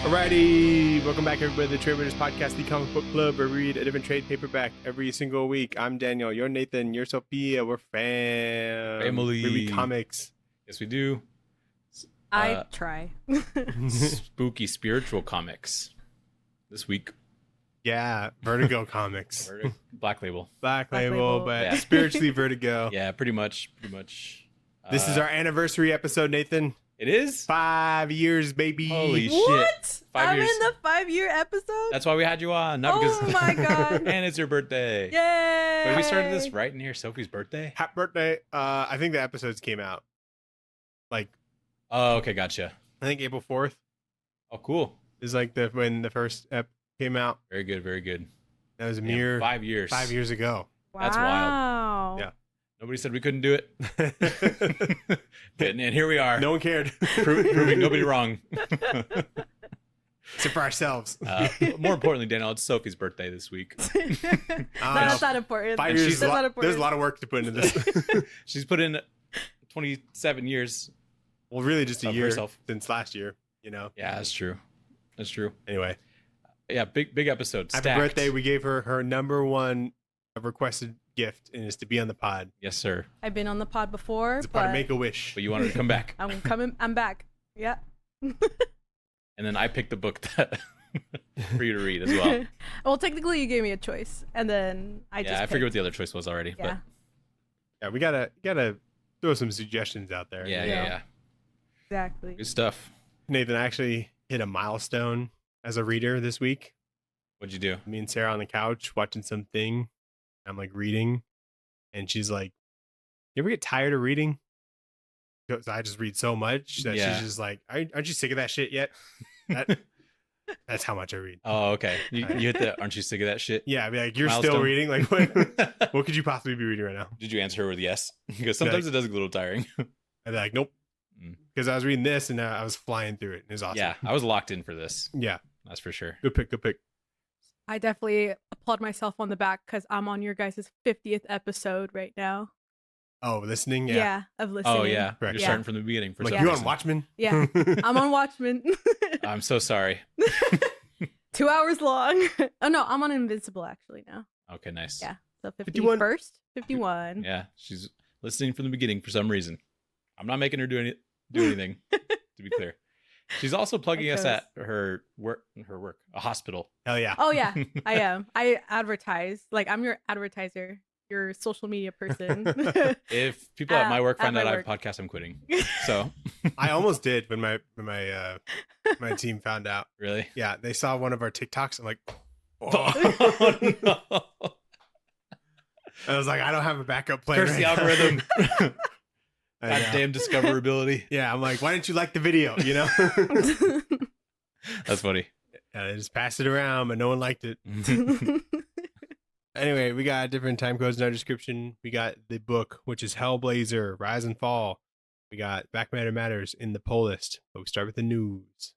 Alrighty, welcome back everybody to the Tradewaiters podcast, the comic book club where we read a different trade paperback every single week. I'm Daniel, you're Nathan, you're Sophia, we're Family. We read comics. Yes, we do. I try. Spooky spiritual comics this week. Yeah, Vertigo comics. Black Label. Black Label, but Yeah. spiritually Vertigo. Yeah, pretty much. This is our anniversary episode, Nathan. It is? 5 years, baby. Holy What? shit. I'm 5 years. in the 5-year episode? That's why we had you on. Not because... Oh my god. And it's your birthday. Yay. But we started this right near Sophie's birthday? Happy birthday. I think the episodes came out like, Oh, okay, gotcha. I think April 4th Oh, cool. is like when the first ep came out. Very good, very good. That was a Damn, mere 5 years. 5 years ago. That's wild. Wow. Yeah. Nobody said we couldn't do it. And here we are. No one cared. Proving nobody wrong. Except for ourselves. More importantly, Daniel, it's Sophie's birthday this week. That's not important. 5 And years. she's That's not There's important. a lot of work to put into this. She's put in 27 years. Well, really just a Of year herself. since last year, you know. Yeah, that's true. That's true. Anyway, Yeah, big episode. happy Stacked. birthday. We gave her number one requested gift, and is to be on the pod. Yes, sir. I've been on the pod before, It's a pod to but make a wish. But you wanted to come back. I'm coming. I'm back. Yeah. And then I picked the book that for you to read as well. Well, technically, you gave me a choice, and then I just. I forget what picked. the other choice was already. Yeah. Yeah, we gotta throw some suggestions out there. But yeah. Yeah. Exactly. Good stuff. Nathan, I actually hit a milestone as a reader this week. What'd you do? Me and Sarah on the couch watching something. I'm like reading, and she's like, "You ever get tired of reading?" Because I just read so much that Yeah. she's just like, "Aren't you sick of that shit yet?" That's how much I read. Oh, okay. You hit the, aren't you sick of that shit? Yeah, I'd be like, "You're still Milestone. reading? Like, what could you possibly be reading right now?" Did you answer her with yes? Because sometimes it does get a little tiring. I'd be like, "Nope," Mm. because I was reading this and I was flying through it. It was awesome. Yeah, I was locked in for this. Yeah, That's for sure. good pick. Good pick. I definitely applaud myself on the back because I'm on your guys' 50th episode right now. Oh, listening. Yeah, of listening. Oh, yeah. Correct. You're Yeah. starting from the beginning. For Like, some you on reason. Watchmen? Yeah. I'm on Watchmen. I'm so sorry. 2 hours long. Oh no, I'm on Invincible actually now. Okay, nice. Yeah. So 51. 51. Yeah, she's listening from the beginning for some reason. I'm not making her do anything. To be clear, she's also plugging us at her work, a hospital. Hell yeah. Oh yeah, I am. I advertise. Like I'm your advertiser, your social media person. If people at my work at find my out I have work. a podcast, I'm quitting. So I almost did when my team found out. really, Yeah, they saw one of our TikToks. I'm like, oh. oh, no. I was like, I don't have a backup plan. Curse right the now. algorithm. I know. Goddamn discoverability. Yeah, I'm like, why didn't you like the video? You know? That's funny. And I just passed it around, but no one liked it. Anyway, we got different time codes in our description. We got the book, which is Hellblazer, Rise and Fall. We got Back Matter Matters in the poll list. But we start with the news.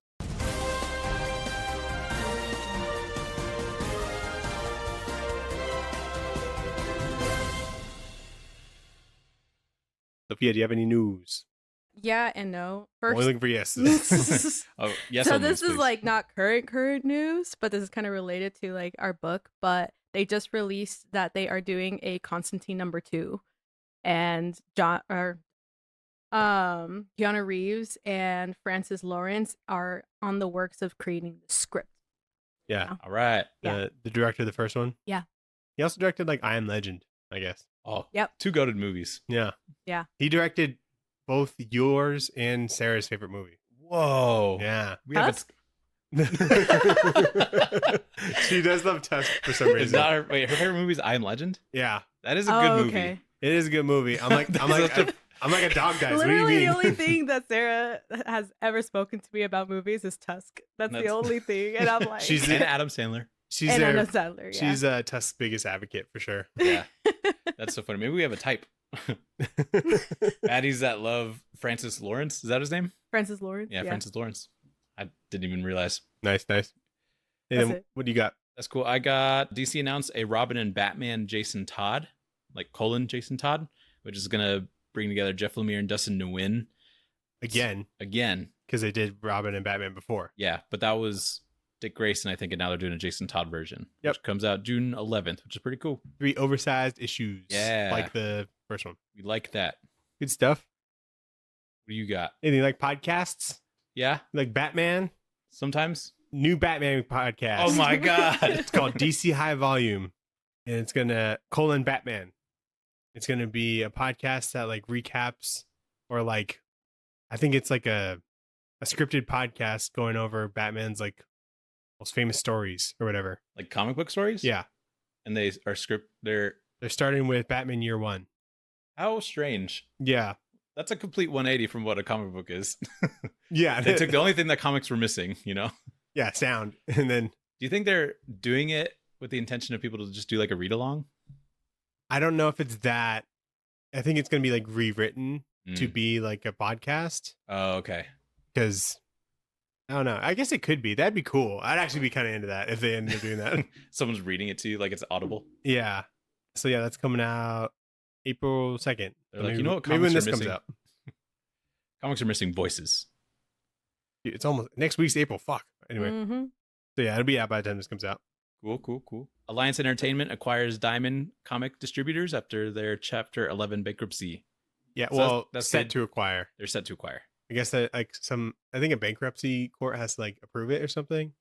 Sophia, do you have any news? Yeah and no. Only First, looking for yeses. Oh, yes. so on this is please. like not current news, but this is kind of related to like our book. But they just released that they are doing a Constantine #2, and Keanu Reeves and Francis Lawrence are on the works of creating the script. Yeah. All right. Yeah. The director of the first one. Yeah. He also directed like I Am Legend, I guess. Oh, Yep. 2 goated movies. Yeah. Yeah. He directed both yours and Sarah's favorite movie. Whoa. Yeah. We have Tusk? She does love Tusk for some It's reason. not her, wait, her favorite movie is I Am Legend? Yeah. That is a good movie. Okay. It is a good movie. I'm like a dog, guys. What do you Literally, mean? the only thing that Sarah has ever spoken to me about movies is Tusk. That's the That's- only thing, and I'm like, She's And Adam Sandler. She's and their, Adam Sandler. Yeah. she's Tusk's biggest advocate for sure. Yeah. That's so funny. Maybe we have a type. Baddies that love Francis Lawrence. Is that his name? Francis Lawrence. Yeah, Francis Lawrence. I didn't even realize. Nice. Hey, That's then, it. what do you got? That's cool. I got DC announced a Robin and Batman Jason Todd, like Jason Todd, which is gonna bring together Jeff Lemire and Dustin Nguyen Again. again. because they did Robin and Batman before. Yeah, but that was Dick Grayson, I think, and now they're doing a Jason Todd version. Yep. Which comes out June 11th, which is pretty cool. 3 oversized issues. Yeah. Like the first one. We like that. Good stuff. What do you got? Anything like podcasts? Yeah, Like Batman? sometimes. New Batman podcast. Oh my god. It's called DC High Volume. And it's gonna Batman. It's gonna be a podcast that like recaps or like I think it's like a scripted podcast going over Batman's like most famous stories or whatever. Like comic book stories? Yeah. And they are they're They're starting with Batman Year One. how strange. Yeah. That's a complete 180 from what a comic book is. Yeah. They took the only thing that comics were missing, you know? yeah, sound. And then Do you think they're doing it with the intention of people to just do like a read along? I don't know if it's that. I think it's gonna be like rewritten to Mm. be like a podcast. Oh, okay. Because I don't know. I guess it could be. That'd be cool. I'd actually be kind of into that if they ended up doing that. Someone's reading it to you like it's audible. Yeah. So yeah, that's coming out April 2nd. They're like, you know what maybe when comics this are comes missing? out. Comics are missing voices. Dude, it's almost next week's April. Fuck. Anyway. Mhm. So yeah, it'll be out by the time this comes out. Cool. Alliance Entertainment acquires Diamond Comic Distributors after their Chapter 11 bankruptcy. Yeah. So Well, that's set good. to acquire. They're set to acquire. I guess that like I think a bankruptcy court has to like approve it or something.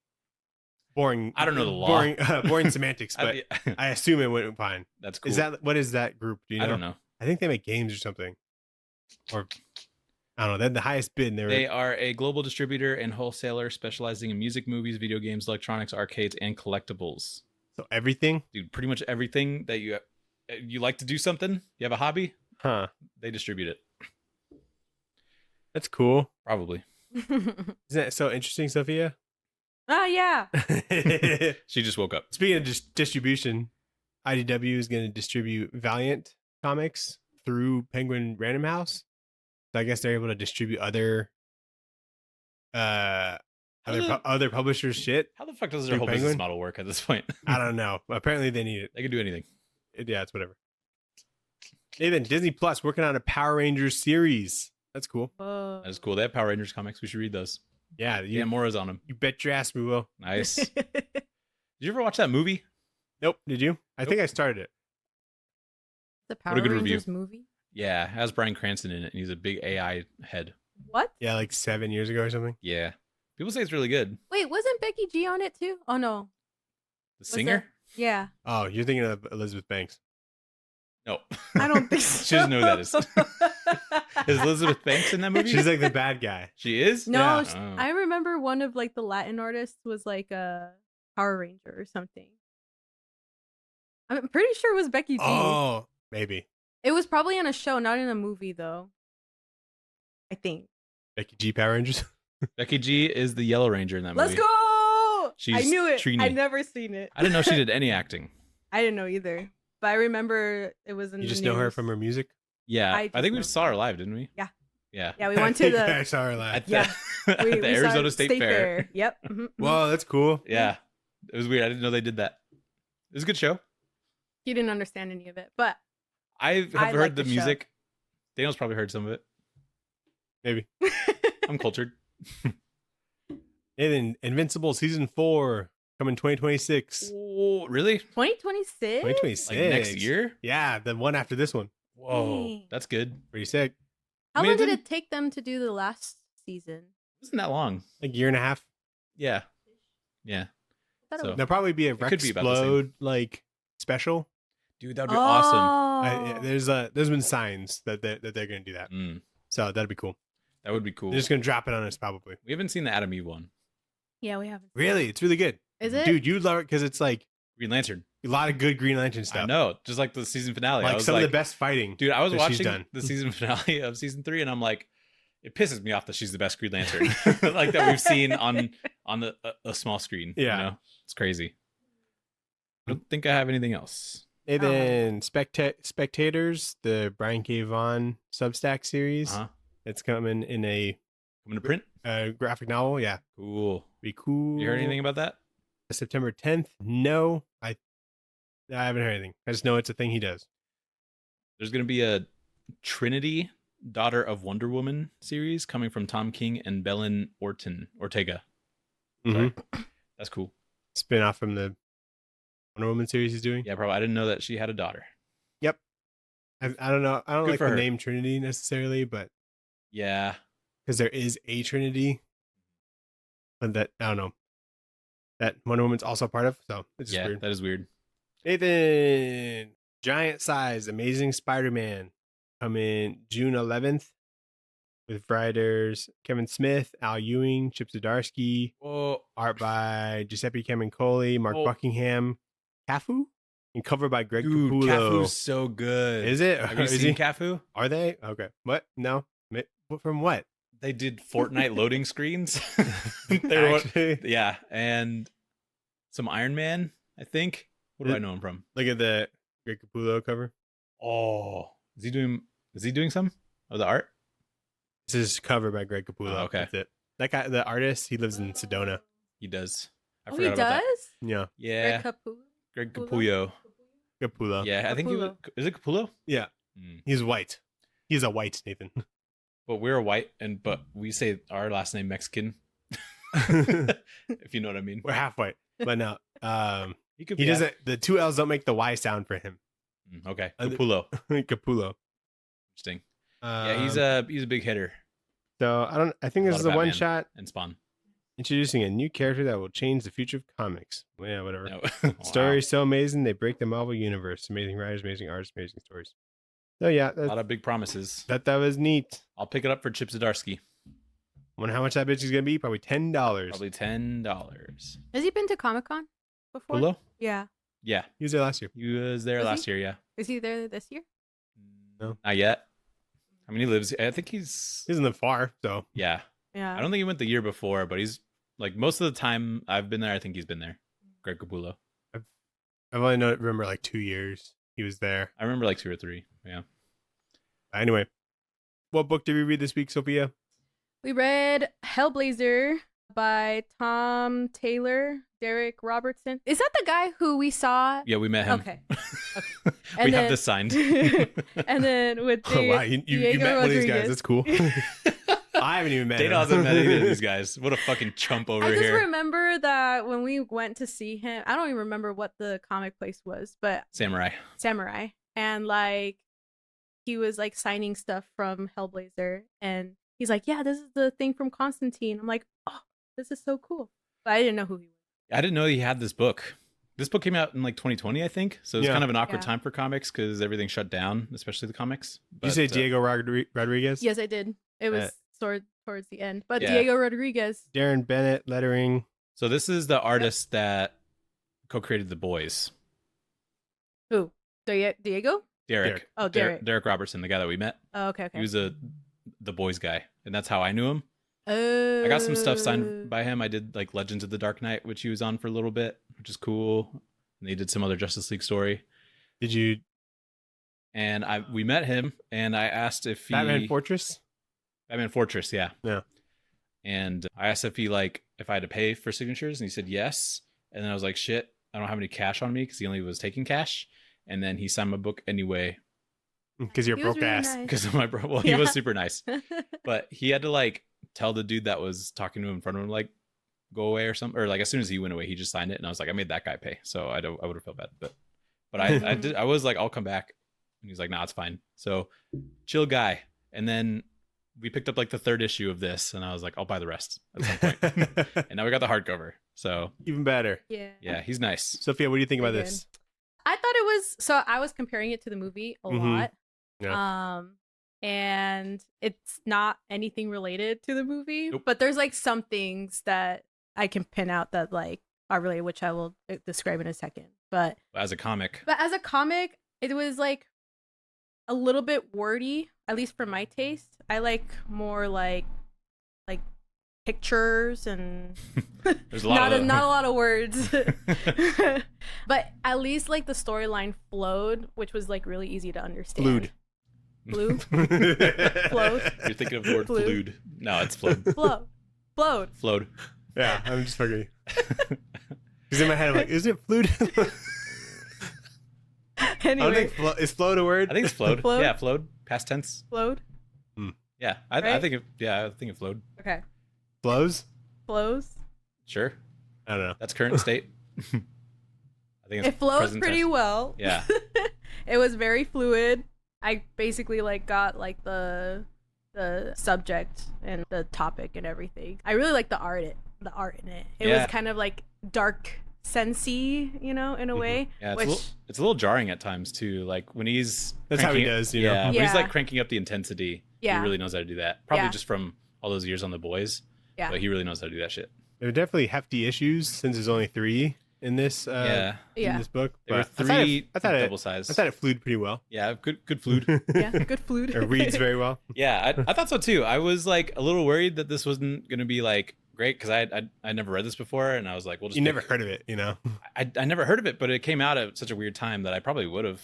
Boring. I don't know the law. Boring semantics, but I assume it went fine. That's cool. Is that what is that group? Do you know? I don't know. I think they make games or something. Or I don't know. They had the highest bid. And They are a global distributor and wholesaler specializing in music, movies, video games, electronics, arcades, and collectibles. so everything. Dude, pretty much everything that you like to do something, you have a hobby, Huh. they distribute it. That's cool. Probably. Isn't that so interesting, Sophia? Oh yeah. She just woke up. Speaking of distribution, IDW is going to distribute Valiant comics through Penguin Random House. So I guess they're able to distribute other other publishers' shit. How the fuck does their Through whole business Penguin? model work at this point? I don't know. Apparently they need it. They can do anything. Yeah, it's whatever. Nathan, Disney Plus working on a Power Rangers series. That's cool. Whoa. That is cool. They have Power Rangers comics. We should read those. Yeah, Yeah, Mora's on them. you bet your ass we will. Nice. Did you ever watch that movie? Nope. Did you? I think I started it. The Power What a good review. Rangers movie. Yeah, it has Bryan Cranston in it, and he's a big AI head. What? Yeah, like 7 years ago or something. Yeah. People say it's really good. Wait, wasn't Becky G on it too? Oh no. The singer? Yeah. Oh, you're thinking of Elizabeth Banks. No. I don't think so. She doesn't know who that is. Is Elizabeth Banks in that movie? She's like the bad guy. She is? No, Yeah. Oh. I remember one of like the Latin artists was like a Power Ranger or something. I'm pretty sure it was Becky G. Oh, maybe. It was probably in a show, not in a movie though. I think. Becky G Power Rangers. Becky G is the Yellow Ranger in that movie. Let's go! I She's knew it. Trini. I'd never seen it. I didn't know she did any acting. I didn't know either. But I remember it was in You the just know her news. from her music? Yeah. I I, just think we know- saw her live, didn't we? Yeah. Yeah. Yeah, we went to the I saw her live. At the, Yeah. at we the saw Arizona State Fair. Yep. mhm, mhm. Whoa, that's cool. Yeah. It was weird. I didn't know they did that. It was a good show. He didn't understand any of it, but I have I heard like the the show. music. Daniel's probably heard some of it. Maybe. I'm cultured. And then Invincible season 4 coming 2026. Oh, really? 2026. 2026. Like next year? Yeah, the one after this one. Whoa. Dang. That's good. Pretty sick. How I mean, long it did didn't- it take them to do the last season? It wasn't that long. Like year and a half. Yeah. Yeah. I thought it So- was- There'll probably be a could be about the same. Rexplode like special. Dude, that would be awesome. Oh. There's been signs that they're gonna do that. Mm, So that'd be cool. that would be cool. They're just gonna drop it on us probably. We haven't seen the Adam Eve one. Yeah, we haven't. Really, it's really good. Is it? Dude, you'd love it because it's like Green Lantern. a lot of good Green Lantern stuff. I know. Just like the season finale. I Like was some like, of the best fighting. dude, I was that she's watching done. the season finale of season 3, and I'm like, it pisses me off that she's the best Green Lantern, like that we've seen on a small screen. Yeah. You know? It's crazy. I don't think I have anything else. And then Spectators, the Brian K. Vaughan Substack series. Uh-huh. It's coming in a Coming to print. graphic novel. Yeah, Cool. be cool. You heard anything about that? September 10th? No, I haven't heard anything. I just know it's a thing he does. There's going to be a Trinity Daughter of Wonder Woman series coming from Tom King and Belen Ortega. Sorry. That's cool. Spin off from the Wonder Woman series he's doing. Yeah, probably. I didn't know that she had a daughter. Yep. I don't know. I don't Good like for the her. name Trinity necessarily, but Yeah. because there is a Trinity, but that I don't know. That Wonder Woman's also part of, so it's just weird. That is weird. Nathan, giant size, Amazing Spider-Man, coming June 11th with writers Kevin Smith, Al Ewing, Chip Zdarsky, Oh, art by Giuseppe Camuncoli, Mark Buckingham, Cafu, and cover by Greg dude, Capullo. Cafu's so good. Is it? Have you Is seen he? Cafu? Are they? Okay. What? No. From what? They did Fortnite loading screens. They were Actually, yeah, and some Iron Man, I think. What do I know him from? look at the Greg Capullo cover. Oh, is he doing some of the art? This is cover by Greg Capullo. Oh, okay. That's it. That guy, the artist, he lives in Sedona. He does. I he forgot about that. does? Yeah. Yeah, Greg Capullo. Capullo. Yeah, I think he was. Is it Capullo? Yeah. Mm. He's white. He's a white Nathan. But we're white, but we say our last name Mexican. If you know what I mean. We're half white. But no. He could He be doesn't. The two L's don't make the Y sound for him. Okay, Uh, Capullo. Capullo. Interesting. Yeah, he's a big hitter. So I think A this lot is of a one Batman. shot And Spawn. introducing a new character that will change the future of comics. Well, yeah, whatever. No. Wow. Stories so amazing they break the Marvel universe. Amazing writers, amazing artists, amazing stories. So yeah, A lot of big promises. that was neat. I'll pick it up for Chip Zdarsky. Wonder how much that bitch is gonna be? Probably $10. Probably $10. Has he been to Comic-Con before? Capullo? Yeah. Yeah, He was there last year. he was there Was last he? year. Yeah, Is he there this year? No. not yet. I mean, he lives. I think he's. He isn't far, so Yeah, Yeah. I don't think he went the year before, but he's like most of the time I've been there. I think he's been there. Greg Capullo. I've only remember like 2 years he was there. I remember like 2 or 3. Yeah. Anyway, what book did we read this week, Sophia? We read Hellblazer by Tom Taylor, Derek Robertson. Is that the guy who we saw? Yeah, we met him. Okay. We And have then- this signed. And then with Oh, wow, you Diego met one of these guys. Rodriguez. That's cool. I haven't even met Dana him. hasn't met either of these guys. What a fucking chump over I just here. remember that when we went to see him, I don't even remember what the comic place was, but Samurai. Samurai. And like he was like signing stuff from Hellblazer and he's like, yeah, this is the thing from Constantine. I'm like, oh, this is so cool. But I didn't know who he was. I didn't know he had this book. This book came out in like 2020, I think. So it's Yeah. kind of an awkward Yeah. time for comics because everything shut down, especially the comics. Did you say But, Diego Rodriguez? Yes, I did. It was towards the end. But Yeah. Diego Rodriguez. Darren Bennett lettering. So this is the artist that co-created The Boys. Who? Diego? Derek. Oh, Derek. Derek Robertson, the guy that we met. Oh, okay, okay. He was The Boys guy. And that's how I knew him. Oh. I got some stuff signed by him. I did like Legends of the Dark Knight, which he was on for a little bit, which is cool. And they did some other Justice League story. Did you And we met him, and I asked if he Batman Fortress? Batman Fortress, yeah. Yeah. And I asked if if I had to pay for signatures, and he said yes. And then I was like, shit, I don't have any cash on me because he only was taking cash. And then he signed my book anyway Because you're He was broke really ass. nice. because of my bro. Well, he Yeah. was super nice, but he had to like tell the dude that was talking to him in front of him like go away or something, or like as soon as he went away, he just signed it, and I was like, I made that guy pay, so I would have felt bad, but I was like, I'll come back, and he's like, nah, it's fine. So chill guy. And then we picked up like the 3rd issue of this, and I was like, I'll buy the rest at some point. And now we got the hardcover. So Even better. Yeah. he's nice. Sophia, what do you think about Very this? I thought it was so I was comparing it to the movie a Mhm. lot. Yeah. And it's not anything related to the movie, Nope. but there's like some things that I can pin out that like are related, which I will describe in a second. But As a comic, as a comic, it was like a little bit wordy, at least for my taste. I like more like pictures and there's a lot not of a lot of words. But at least like the storyline flowed, which was like really easy to understand. Blue? Flowed? You're thinking of the word Flued. flued. No, it's flowed. Flowed. Flowed. Yeah, I'm just fucking. Because in my head, I'm like, is it fluid? I don't Anyway, think is float a word? I think it's flowed. Flowed? Yeah, flowed. Past tense. flowed. Yeah, I Right? think it flowed. Okay. Flows? Flows. Sure, I don't know. that's current state. I think It flows present pretty tense. well. Yeah. It was very fluid. I basically like got like the subject and the topic and everything. I really like the art in it. It Yeah. was kind of like dark sensey, in a way. Yeah, which it's a little jarring at times too. Like when he's That's how he cranking- does, you know? Yeah, when he's Yeah. like cranking up the intensity, Yeah. he really knows how to do that. Probably Yeah. just from all those years on The Boys. Yeah. But he really knows how to do that shit. There are definitely hefty issues since there's only 3 in this Yeah. in Yeah. this book. There were But I thought 3 I thought double size. I thought it flewed pretty well. Yeah, good fluid. yeah, good fluid. It reads very well. Yeah, I thought so too. I was like a little worried that this wasn't going to be like great because I never read this before, and I was like, we'll just You never heard of it, you know? I never heard of it, but it came out at such a weird time that I probably would have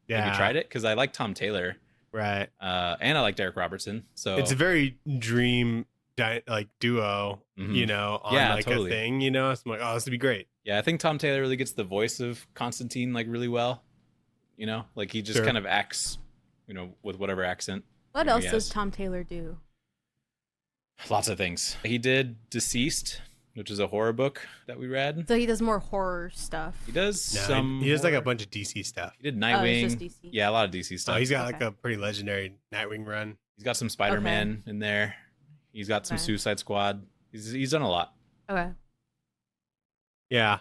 maybe tried it because I like Tom Taylor, Right. and I like Derek Robertson. So It's a very dream duo, Mhm. you know, on Yeah, like totally. a thing, you know? So I'm like, oh, this would be great. yeah, I think Tom Taylor really gets the voice of Constantine like really well. You know, like he just Sure. kind of acts, with whatever accent. What Maybe else he does has. Tom Taylor do? Lots of things. He did Deceased, which is a horror book that we read. So he does more horror stuff. He does No, some. he does like a horror. bunch of DC stuff. He did Oh, it's Nightwing. just DC. Yeah, a lot of DC stuff. Oh, he's got like Okay. a pretty legendary Nightwing run. He's got some Spider-Man in there. He's got some Okay. Suicide Squad. He's done a lot. Okay. Yeah.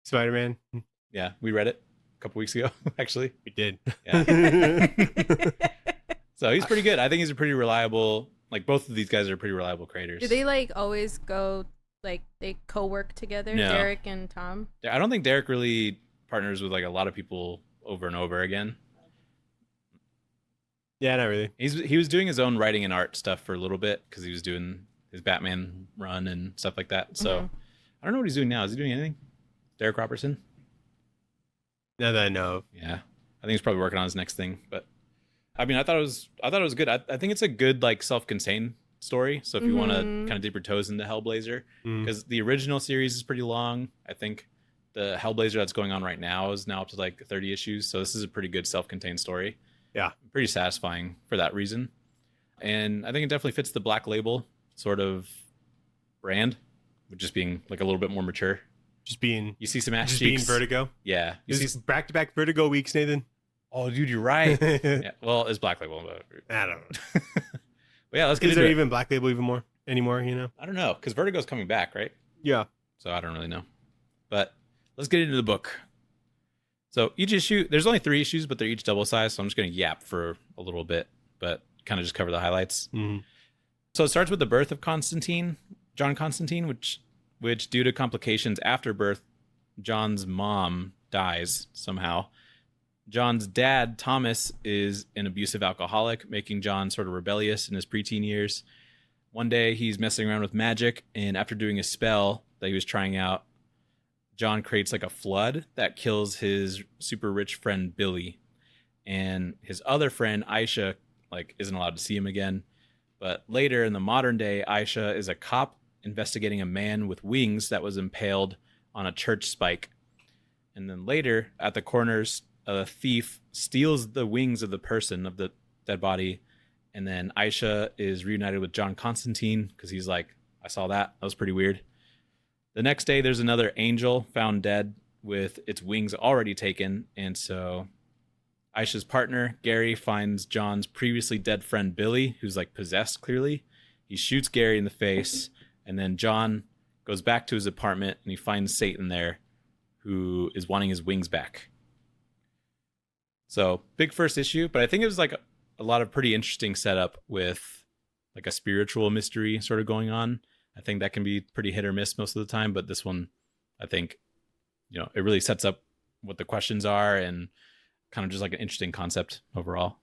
Spider-Man. Yeah, we read it a couple weeks ago, actually. We did. Yeah. So he's pretty good. I think he's a pretty reliable. Like both of these guys are pretty reliable creators. Do they like always go like they co-work together, No. Derek and Tom? I don't think Derek really partners with like a lot of people over and over again. Yeah, not really. He was doing his own writing and art stuff for a little bit because he was doing his Batman run and stuff like that. So Mhm. I don't know what he's doing now. Is he doing anything? Derek Robertson? Now that I know. Yeah, I think he's probably working on his next thing. But I mean, I thought it was good. I think it's a good like self-contained story. So if you want to Mhm. kind of dip your toes into Hellblazer, Mm. because the original series is pretty long. I think the Hellblazer that's going on right now is now up to like 30 issues. So this is a pretty good self-contained story. Yeah. Pretty satisfying for that reason. And I think it definitely fits the Black Label sort of brand, with just being like a little bit more mature. Just being You see some ass just cheeks. being Vertigo. Yeah. You Is see. back-to-back Vertigo weeks, Nathan? Oh, dude, you're right. I Yeah. Well, it's Black Label. But don't know. but yeah, let's get Is into there it. even Black Label even more anymore, you know? I don't know, because Vertigo's coming back, right? Yeah. So I don't really know. But let's get into the book. So each issue, there's only 3 issues, but they're each double sized. So I'm just going to yap for a little bit, but kind of just cover the highlights. Mhm. So it starts with the birth of John Constantine, which due to complications after birth, John's mom dies somehow. John's dad, Thomas, is an abusive alcoholic, making John sort of rebellious in his preteen years. One day he's messing around with magic, and after doing a spell that he was trying out, John creates like a flood that kills his super rich friend Billy. And his other friend Aisha like isn't allowed to see him again. But later in the modern day, Aisha is a cop investigating a man with wings that was impaled on a church spike. And then later at the corners, a thief steals the wings of the person, of the dead body. And then Aisha is reunited with John Constantine because he's like, I saw that. That was pretty weird. The next day, there's another angel found dead with its wings already taken. And so Aisha's partner, Gary, finds John's previously dead friend, Billy, who's like possessed clearly. He shoots Gary in the face. And then John goes back to his apartment and he finds Satan there, who is wanting his wings back. So big first issue, but I think it was like a lot of pretty interesting setup with like a spiritual mystery sort of going on. I think that can be pretty hit or miss most of the time, but this one, I think, it really sets up what the questions are and kind of just like an interesting concept overall.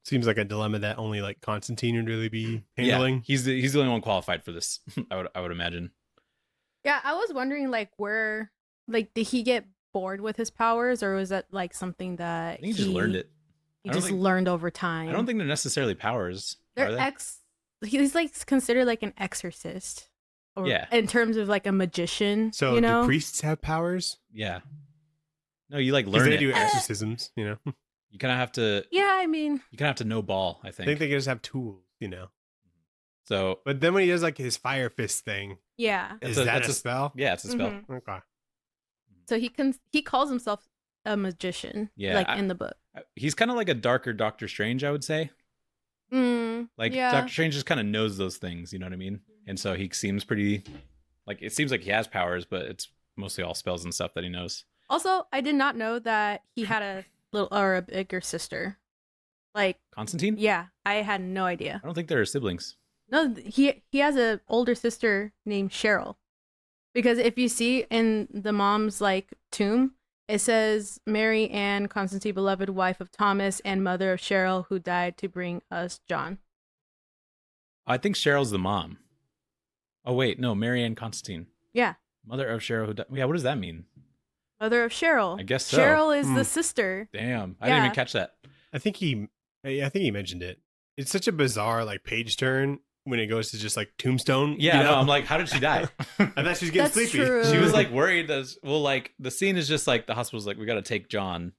Seems like a dilemma that only like Constantine would really be handling. Yeah, he's the only one qualified for this. I would imagine. Yeah, I was wondering like where like did he get bored with his powers or was that like something that I think he just learned it. He I don't just think- learned over time. I don't think they're necessarily powers. Are they're they? he's like considered like an exorcist. Or Yeah. in terms of like a magician. So you know? do priests have powers? Yeah. No, you like Because learn they it. do exorcisms, you know? You kind of have to. Yeah, I mean You kind of have to know ball. I I think. think they just have tools, you know? So But then when he does like his fire fist thing, Yeah. is That's a- that that's a a- spell? yeah, it's a spell. Mhm. Okay. So he calls himself a magician. Yeah, Like in the book. He's kind of like a darker Doctor Strange, I would say. Like yeah. Doctor Strange just kind of knows those things, you know what I mean? And so he seems pretty like it seems like he has powers, but it's mostly all spells and stuff that he knows. Also, I did not know that he had a little or a bigger sister. Like, Constantine? yeah, I had no idea. I don't think they're siblings. No, he has a older sister named Cheryl. Because if you see in the mom's like tomb, it says Mary Ann Constantine, beloved wife of Thomas and mother of Cheryl, who died to bring us John. I think Cheryl's the mom. Oh wait, no, Mary Ann Constantine. Yeah, Mother of Cheryl who died. Yeah, what does that mean? mother of Cheryl. I guess so. Cheryl is Hmm. the sister. Damn. I didn't Yeah. even catch that. I think he mentioned it. It's such a bizarre like page turn when it goes to just like tombstone. Yeah, you know? no, I'm like, how did she die? I thought she was getting That's sleepy. true. She was like worried as well, like the scene is just like the hospital's like, we gotta take John.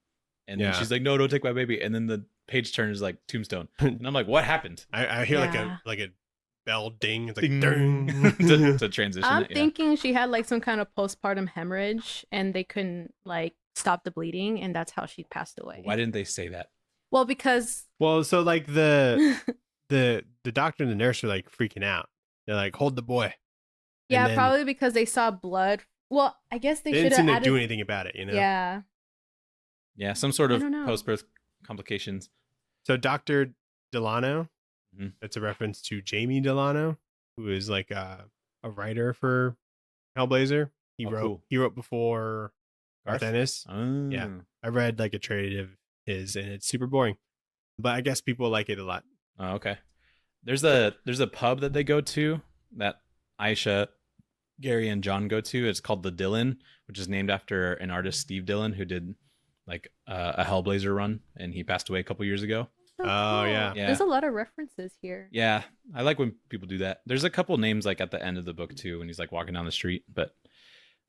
And then Yeah. she's like, no, don't take my baby. And then the page turn is like tombstone. And I'm like, what happened? I hear Yeah. like a bell ding. It's like Ding. ding. to transition I'm it. Yeah. thinking she had like some kind of postpartum hemorrhage and they couldn't like stop the bleeding and that's how she passed away. Why didn't they say that? Well, because Well, so like the doctor and the nurse are like freaking out. They're like, hold the boy. yeah, then probably because they saw blood. Well, I guess they They should didn't have seem to added. do anything about it, you know? Yeah, Yeah, some sort I of don't know. post-birth complications. So Dr. Delano, Mhm. that's a reference to Jamie Delano, who is like a writer for Hellblazer. Oh, cool. He wrote before Garth Garth? Ennis. Oh. Yeah. I read like a trade of his and it's super boring. But I guess people like it a lot. Oh, okay. There's a pub that they go to that Aisha, Gary, and John go to. It's called the Dillon, which is named after an artist, Steve Dillon, who did like a Hellblazer run, and he passed away a couple years ago. So Oh, cool. yeah. Yeah. There's a lot of references here. Yeah, I like when people do that. There's a couple names like at the end of the book too, when he's like walking down the street. But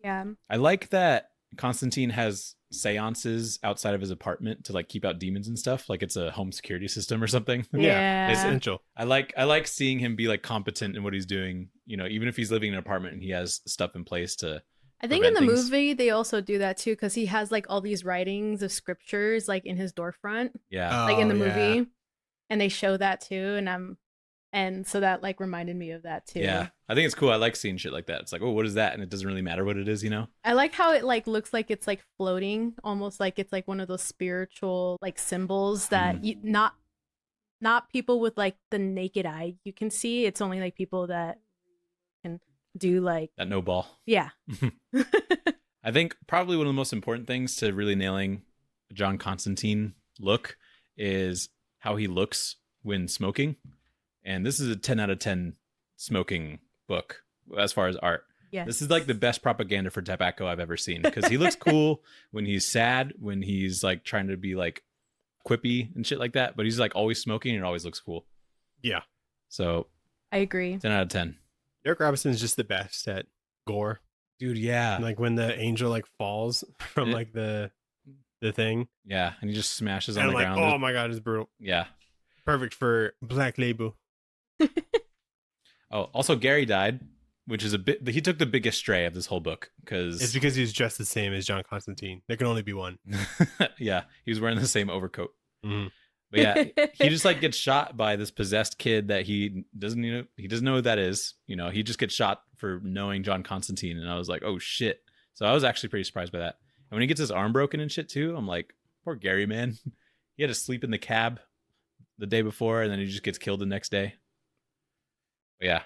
Yeah, I like that Constantine has seances outside of his apartment to like keep out demons and stuff. Like it's a home security system or something. Yeah. It's essential. I like seeing him be like competent in what he's doing. You know, even if he's living in an apartment and he has stuff in place to. I think in the prevent things. movie they also do that too because he has like all these writings of scriptures like in his door front, Yeah. like in the Oh, yeah. movie, and they show that too. And so that like reminded me of that too. Yeah. I think it's cool. I like seeing shit like that. It's like, oh, what is that? And it doesn't really matter what it is, you know? I like how it like looks like it's like floating, almost like it's like one of those spiritual like symbols that you, not people with like the naked eye you can see. It's only like people that can do like That no ball. yeah. I think probably one of the most important things to really nailing John Constantine look is how he looks when smoking. And this is a 10 out of 10 smoking book as far as art. Yes. This is like the best propaganda for tobacco I've ever seen because he looks cool when he's sad, when he's like trying to be like quippy and shit like that. But he's like always smoking and it always looks cool. Yeah. So I agree. 10 out of 10. Eric Robinson's just the best at gore. Dude, yeah. Like when the angel like falls from Yeah. like the thing. Yeah. And he just smashes And on I'm the like, ground. oh my god, it's brutal. Yeah. Perfect for Black Label. Oh, also Gary died, which is a bit. He took the biggest stray of this whole book It's because, because he's dressed the same as John Constantine. There can only be one. yeah, he was wearing the same overcoat. Mhm. But yeah, he just like gets shot by this possessed kid that he doesn't know who that is. You know, he just gets shot for knowing John Constantine, and I was like, oh shit. So I was actually pretty surprised by that. And when he gets his arm broken and shit too, I'm like, poor Gary, man. He had to sleep in the cab the day before, and then he just gets killed the next day. But yeah,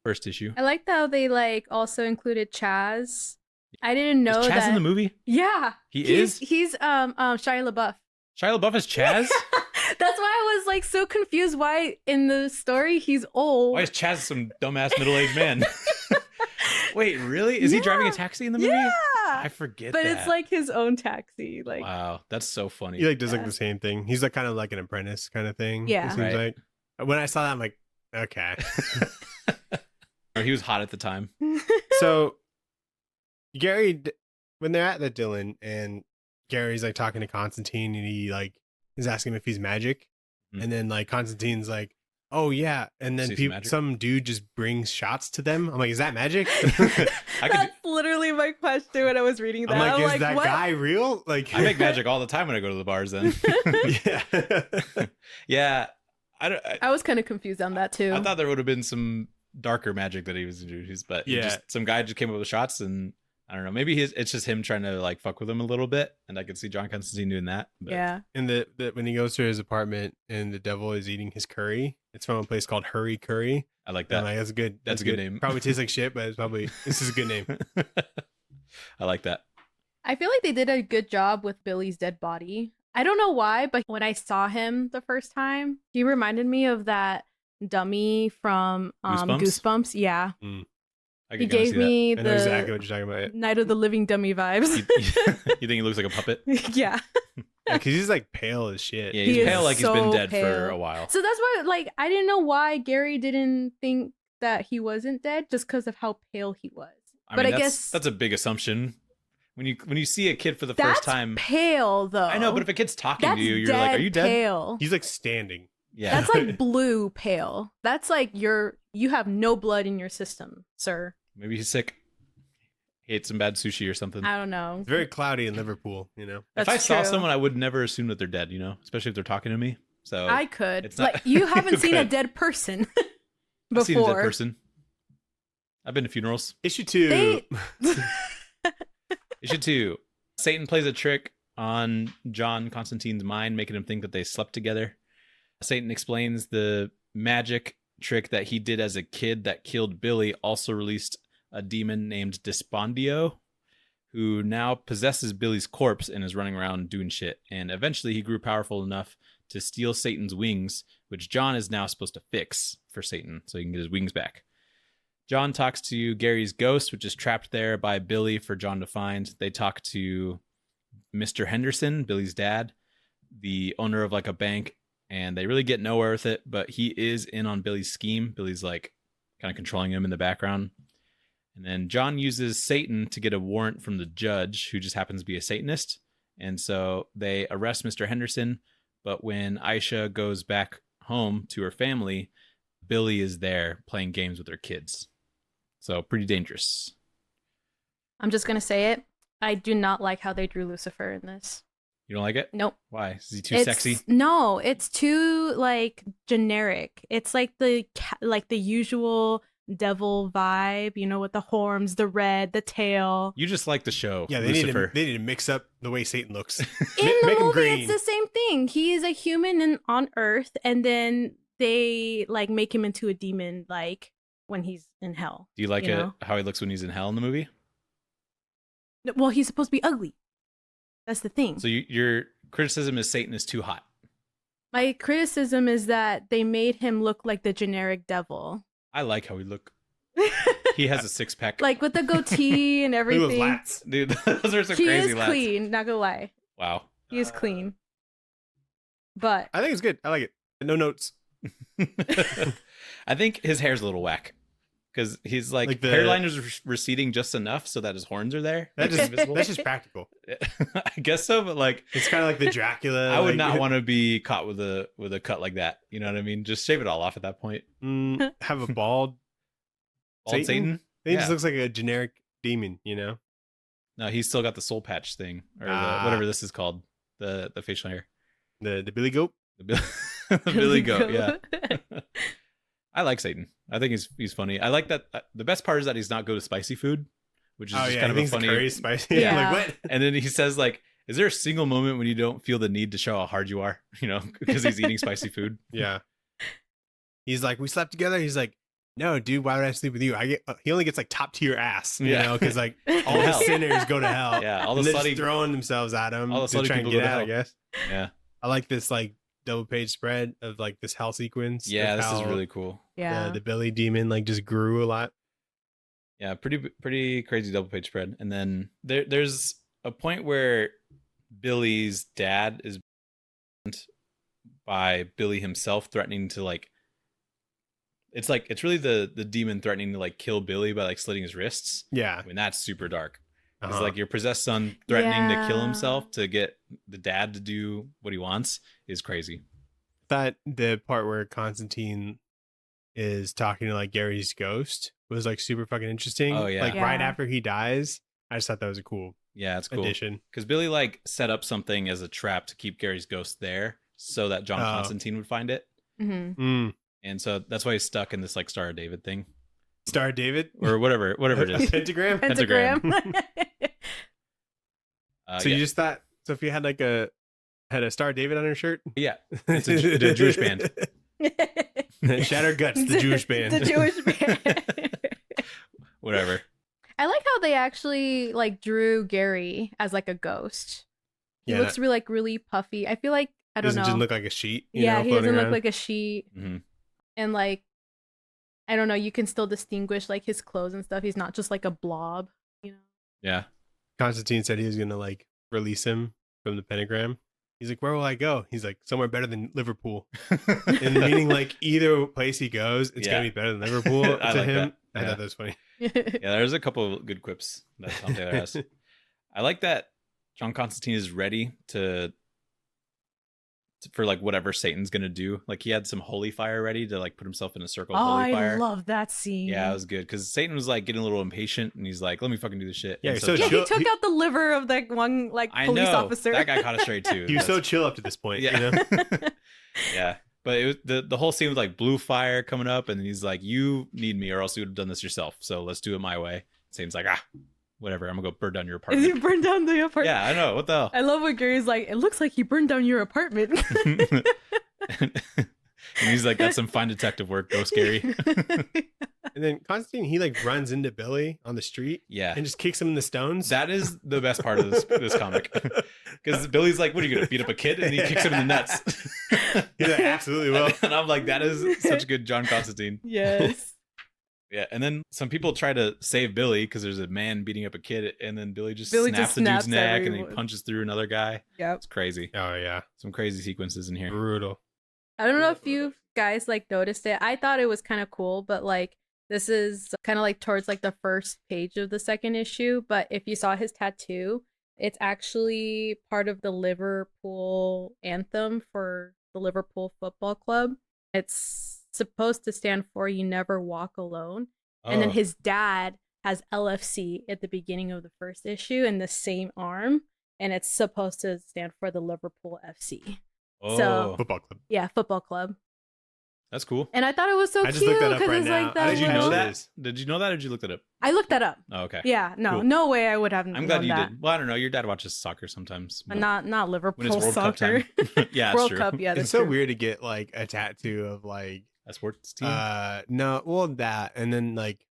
first issue. I liked how they like also included Chaz. I didn't know Is Chaz that. in the movie? Yeah, He he's, is? He's Shia LaBeouf. Shia LaBeouf is Chaz? That's why I was like so confused. Why in the story he's old? Why is Chaz some dumbass middle-aged man? Wait, really? Is he driving a Yeah. taxi in the movie? Yeah, I forget but that. it's like his own taxi. Like wow, that's so funny. He like does like Yeah. the same thing. He's like kind of like an apprentice kind of thing. Yeah. It seems Right. like. When I saw that, I'm like, okay. Or he was hot at the time. So Gary, when they're at the Dillon and Gary's like talking to Constantine and he like is asking him if he's magic, Mhm. and then like Constantine's like, Oh yeah, and then See some magic? some dude just brings shots to them. I'm like, is that magic? That's literally my question when I was reading that. I'm like, is that what? guy real? Like, I make magic all the time when I go to the bars. Then, yeah. yeah, I was kind of confused on that too. I thought there would have been some darker magic that he was introduced, but some guy just came up with shots, and I don't know. Maybe it's just him trying to like fuck with him a little bit, and I could see John Constantine doing that. But. Yeah. And when he goes to his apartment and the devil is eating his curry, it's from a place called Hurry Curry. I like that. I'm like, that's a good. That's a good name. Probably tastes like shit, but this is a good name. I like that. I feel like they did a good job with Billy's dead body. I don't know why, but when I saw him the first time, he reminded me of that dummy from Goosebumps. Yeah. He gave me I know exactly what you're talking about. Night of the Living Dummy vibes. You think he looks like a puppet? Yeah. Because he's like pale as shit. Yeah, he's pale like he's been dead for a while. So that's why, like, I didn't know why Gary didn't think that he wasn't dead just because of how pale he was. I guess that's a big assumption. When you see a kid for the first time, pale though. I know, but if a kid's talking that's to you, you're like, "Are you dead?" Pale. He's like standing. Yeah, that's like blue pale. That's like you have no blood in your system, sir. Maybe he's sick. He ate some bad sushi or something. I don't know. It's very cloudy in Liverpool, you know. That's if I saw true. someone, I would never assume that they're dead. You know, especially if they're talking to me. So I could. It's not, like you haven't seen a could. dead person before. I've seen a dead person. I've been to funerals. Issue 2. Issue 2. Satan plays a trick on John Constantine's mind, making him think that they slept together. Satan explains the magic trick that he did as a kid that killed Billy also released a demon named Despondio, who now possesses Billy's corpse and is running around doing shit. And eventually he grew powerful enough to steal Satan's wings, which John is now supposed to fix for Satan so he can get his wings back. John talks to Gary's ghost, which is trapped there by Billy for John to find. They talk to Mr. Henderson, Billy's dad, the owner of like a bank, and they really get nowhere with it, but he is in on Billy's scheme. Billy's like kind of controlling him in the background. And then John uses Satan to get a warrant from the judge, who just happens to be a Satanist. And so they arrest Mr. Henderson, but when Aisha goes back home to her family, Billy is there playing games with her kids. So pretty dangerous. I'm just gonna say it. I do not like how they drew Lucifer in this. You don't like it? Nope. Why? Is he too sexy? No, it's too like generic. It's like the usual devil vibe, you know, with the horns, the red, the tail. You just like the show. Yeah, they need to mix up the way Satan looks. In Make the him movie, green. it's the same thing. He is a human on Earth, and then they like make him into a demon, like when he's in hell. Do you like how he looks when he's in hell in the movie? Well, he's supposed to be ugly. That's the thing. So your criticism is Satan is too hot. My criticism is that they made him look like the generic devil. I like how he look. He has a six pack, like with the goatee and everything. Look at those lats. Dude, those are some he crazy is lats. clean, not gonna lie. Wow. He is clean. But I think it's good. I like it. No notes. I think his hair's a little whack because he's like the hairline is receding just enough so that his horns are there. That's just practical. I guess so, but like it's kind of like the Dracula. I would not want to be caught with a cut like that. You know what I mean? Just shave it all off at that point. Have a bald Satan? He just looks like a generic demon, you know? No, he's still got the soul patch thing or whatever this is called, the facial hair. The Billy Goat. The Billy Goat, yeah. I like Satan. I think he's funny. I like that. The best part is that he's not good at spicy food, which is just kind of a funny. The curry's spicy. Yeah. I'm like, what? And then he says like, "Is there a single moment when you don't feel the need to show how hard you are?" You know, because he's eating spicy food. Yeah. He's like, we slept together. He's like, no, dude, why would I sleep with you? He only gets like top tier ass, you know, because like all the sinners go to hell. Yeah, all the they're slutty just throwing themselves at him all the to try and people get go to out, I hell. guess. Yeah, I like this like double page spread of like this hell sequence. Yeah, this is really cool. Yeah, the Billy demon like just grew a lot. Yeah, pretty crazy double page spread. And then there's a point where Billy's dad is by Billy himself threatening to like it's really the demon threatening to like kill Billy by like slitting his wrists. Yeah. I mean, that's super dark. It's like your possessed son threatening to kill himself to get the dad to do what he wants is crazy. That the part where Constantine is talking to like Gary's ghost was like super fucking interesting. Oh, yeah. Like right Yeah. after he dies, I just thought that was a cool Yeah, it's cool. addition. Because Billy like set up something as a trap to keep Gary's ghost there so that John Oh. Constantine would find it. Mhm. And so that's why he's stuck in this like Star of David thing. Star of David Or whatever it is. Pentagram. Pentagram. So yeah. you just thought Sophia had like a Star of David on her shirt? Yeah. It's a Jewish band. Shattered Guts, the Jewish band. The Jewish band. Whatever. I like how they actually like drew Gary as like a ghost. He Yeah, looks really like really puffy. I feel like I don't doesn't know. just look like a sheet. Yeah, he floating doesn't look around. like a sheet. hmm And like I don't know, you can still distinguish like his clothes and stuff. He's not just like a blob, you know. Yeah. Constantine said he was gonna like release him from the pentagram. He's like, where will I go? He's like, somewhere better than Liverpool. And meaning like either place he goes, it's Yeah. gonna be better than Liverpool I to like him. that. I Yeah. thought that was funny. Yeah, there's a couple of good quips that Tom Taylor has. I like that John Constantine is ready for like whatever Satan's gonna do. Like he had some holy fire ready to like put himself in a circle of Oh, holy I fire. love that scene. Yeah, it was good because Satan was like getting a little impatient, and he's like, "Let me fucking do this shit." Yeah, And he's so Yeah, chill. he took out the liver of that one like I police know officer. that guy caught it straight too. He was so That's- chill up to this point. yeah, You know? yeah. But it was the whole scene with like blue fire coming up, and he's like, "You need me, or else you would have done this yourself. So let's do it my way." Satan's like, whatever. I'm gonna go burn down your He apartment. burned down the apartment. Yeah, I know. What the hell? I love what Gary's like. It looks like he burned down your apartment. And he's like, got some fine detective work, go scary. And then Constantine, he like runs into Billy on the street Yeah, and just kicks him in the stones. that is the best part of this comic, because Billy's like, "What are you gonna beat up a kid?" And he kicks him in the nuts. He's like, absolutely will. And I'm like, that is such good John Constantine. Yes. Yeah, and then some people try to save Billy because there's a man beating up a kid, and then Billy just Billy snaps just the dude's snaps neck and everyone. he punches through another guy. Yep. It's crazy. Oh yeah, Some crazy sequences in here. brutal. I don't know if you guys like noticed it. I thought it was kind of cool, but like this is kind of like towards like the first page of the second issue. But if you saw his tattoo, it's actually part of the Liverpool anthem for the Liverpool Football Club. It's supposed to stand for "You Never Walk Alone." And then Oh. his dad has LFC at the beginning of the first issue in the same arm, and it's supposed to stand for the Liverpool FC. Oh, so- Football club. Yeah, football club. that's cool. And I thought it was so I just cute looked that up because right it's now. like that. Did you Well, know little- that? Did you know that, or did you look that up? I looked that up. Oh, okay. Yeah, no, Cool. no way I would have. I'm known glad you that. did. Well, I don't know. Your dad watches soccer sometimes. But not when Liverpool it's World soccer. Cup time. Yeah, that's World true. Cup. Yeah, It's that's so true. weird to get like a tattoo of like A sports team. no, well that, and then like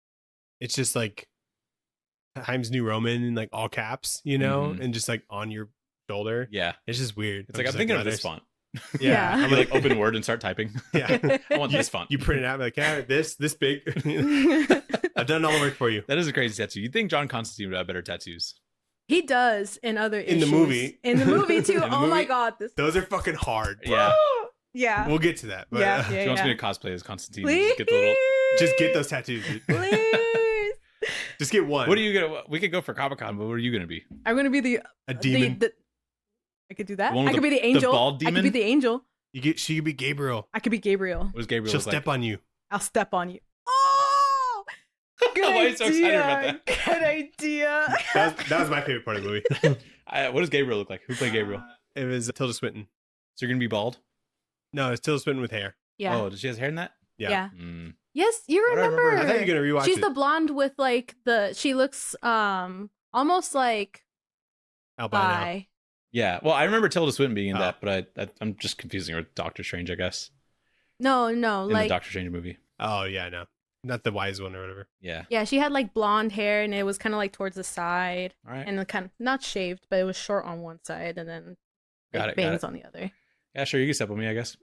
it's just like Times New Roman in like all caps, you know, Mhm. and just like on your shoulder. Yeah. It's just weird. It's like, I'm thinking of this font. Yeah. I'm like, open Word and start typing. Yeah. I want this font. You print it out like, yeah, this big. I've done all the work for you. That is a crazy tattoo. You'd think John Constantine would have better tattoos. He does in other In the issues. movie. In the movie too. In the Oh my movie, god, this. Those are fucking hard. Yeah. Yeah. We'll get to that. But Yeah, She yeah. wants me to cosplay as Constantine. and Please. Just get the little. just get those tattoos, dude. Please. Just get one. What are you gonna? We could go for Comic Con, but what are you gonna be? I'm gonna be the A demon. I could do that. The one with I could the- be the angel. bald I could be demon? the angel. She could be Gabriel. I could be Gabriel. What does Gabriel She'll look step like? on you. I'll step on you. Oh, good Why are idea. you so excited about that? Good idea. That was my favorite part of the movie. What does Gabriel look like? Who played Gabriel? It was Tilda Swinton. So you're gonna be bald? No, it's Tilda Swinton with hair. Yeah. Oh, does she have hair in that? Yeah. Yeah. Mm. Yes, you Why do I remember. remember I thought you were gonna rewatch She's it. the blonde with like she looks almost like Albino. bi. Yeah. Well, I remember Tilda Swinton being in Oh. that, but I'm just confusing her with Doctor Strange, I guess. No, In the like Doctor Strange movie. Oh yeah, no, not the wise one or whatever. Yeah. yeah, she had like blonde hair and it was kind of like towards the side All right. and kind of not shaved, but it was short on one side and then Got like, it, got bangs it. on the other. Yeah, sure. You can step on me, I guess.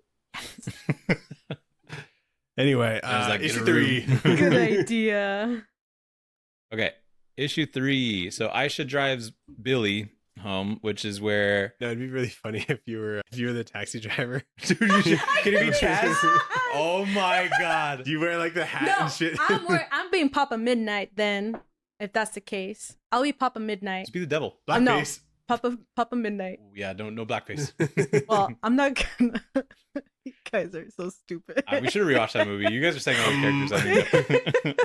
Anyway, I was like, get issue a 3. room. Good idea. Okay. Issue 3. So Aisha drives Billy home, which is where No, it'd be really funny if you were the taxi driver. Dude, you should, can it be Chaz? Oh my god. Do you wear like the hat and shit? I'm being Papa Midnight then, if that's the case. I'll be Papa Midnight. Just be the devil. No. Blackface. Papa Midnight. Oh, yeah, no blackface. Well, I'm not gonna. guys are so stupid. We should have rewatched that movie. You guys are saying all the characters.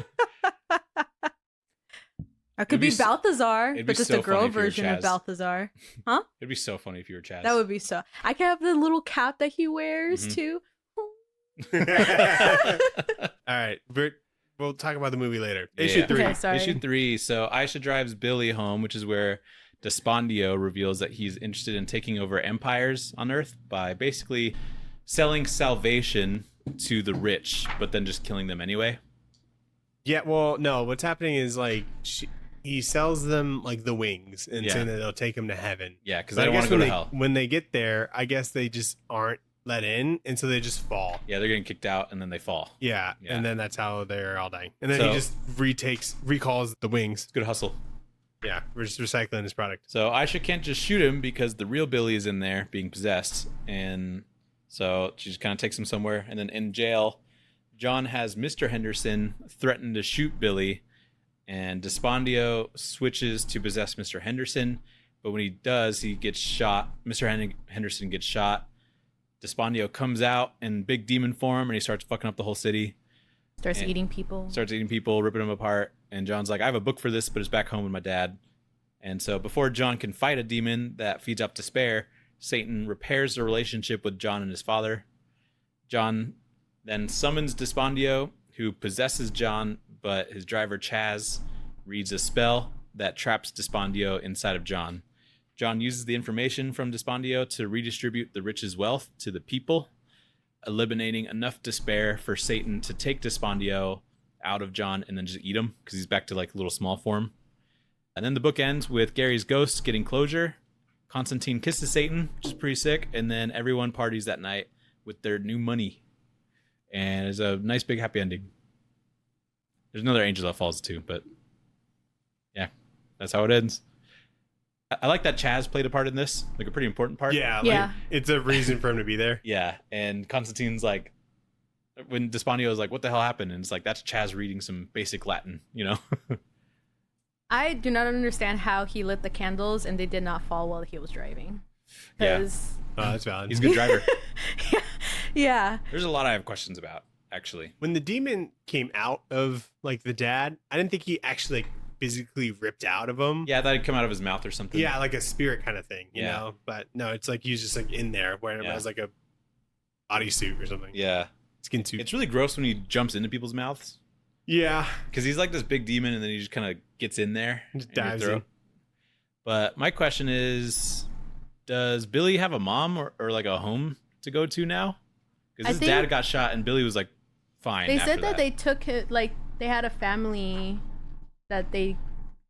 I could be Balthazar, it'd be but just so a girl funny if you were version of Chaz. Balthazar. Huh? It'd be so funny if you were Chaz. That would be so. I could have the little cap that he wears Mhm. too. All right, we'll talk about the movie later. Yeah. Issue 3. Okay, sorry. Issue 3. So Aisha drives Billy home, which is where Despondio reveals that he's interested in taking over empires on Earth by basically selling salvation to the rich, but then just killing them anyway. Yeah, well, no, what's happening is like he sells them like the wings and Yeah. saying that they'll take him to heaven. Yeah, because But they don't I want guess to go when to hell. when they get there, I guess they just aren't let in, and so they just fall. Yeah, they're getting kicked out and then they fall. Yeah, Yeah. and then that's how they're all dying. And then So- he just recalls the wings. Good hustle. Yeah, we're just recycling his product. So Aisha can't just shoot him because the real Billy is in there being possessed. And so she just kind of takes him somewhere. And then in jail, John has Mr. Henderson threaten to shoot Billy. And Despondio switches to possess Mr. Henderson. But when he does, he gets shot. Mr. Henderson gets shot. Despondio comes out in big demon form and he starts fucking up the whole city. Starts And- eating people. Starts eating people, ripping them apart. And John's like, I have a book for this, but it's back home with my dad. And so before John can fight a demon that feeds off despair, Satan repairs the relationship with John and his father. John then summons Despondio, who possesses John, but his driver Chaz reads a spell that traps Despondio inside of John. John uses the information from Despondio to redistribute the rich's wealth to the people, eliminating enough despair for Satan to take Despondio out of John and then just eat him because he's back to like little small form. And then the book ends with Gary's ghost getting closure. Constantine kisses Satan, which is pretty sick, and then everyone parties that night with their new money. And it's a nice big happy ending. There's another angel that falls too, but yeah, that's how it ends. I like that Chaz played a part in this, like a pretty important part. Yeah, like, Yeah. it's a reason for him to be there. Yeah, and Constantine's like, when Despondio is like, what the hell happened? And it's like, that's Chaz reading some basic Latin, you know? I do not understand how he lit the candles and they did not fall while he was driving. Yeah. 'Cause- Oh, that's valid. He's a good driver. yeah. There's a lot I have questions about, actually. When the demon came out of like the dad, I didn't think he actually like physically ripped out of him. Yeah, I thought it'd come out of his mouth or something. Yeah, like a spirit kind of thing, you Yeah. know? But no, it's like he's just like in there wearing him Yeah. as like a bodysuit or something. Yeah. Skin suit. It's really gross when he jumps into people's mouths. Yeah. Because he's like this big demon and then he just kind of gets in there. Just in your dives throat. in. But my question is, does Billy have a mom or like a home to go to now? Because I his think- dad got shot and Billy was like fine. They after said that they took it, like, they had a family that they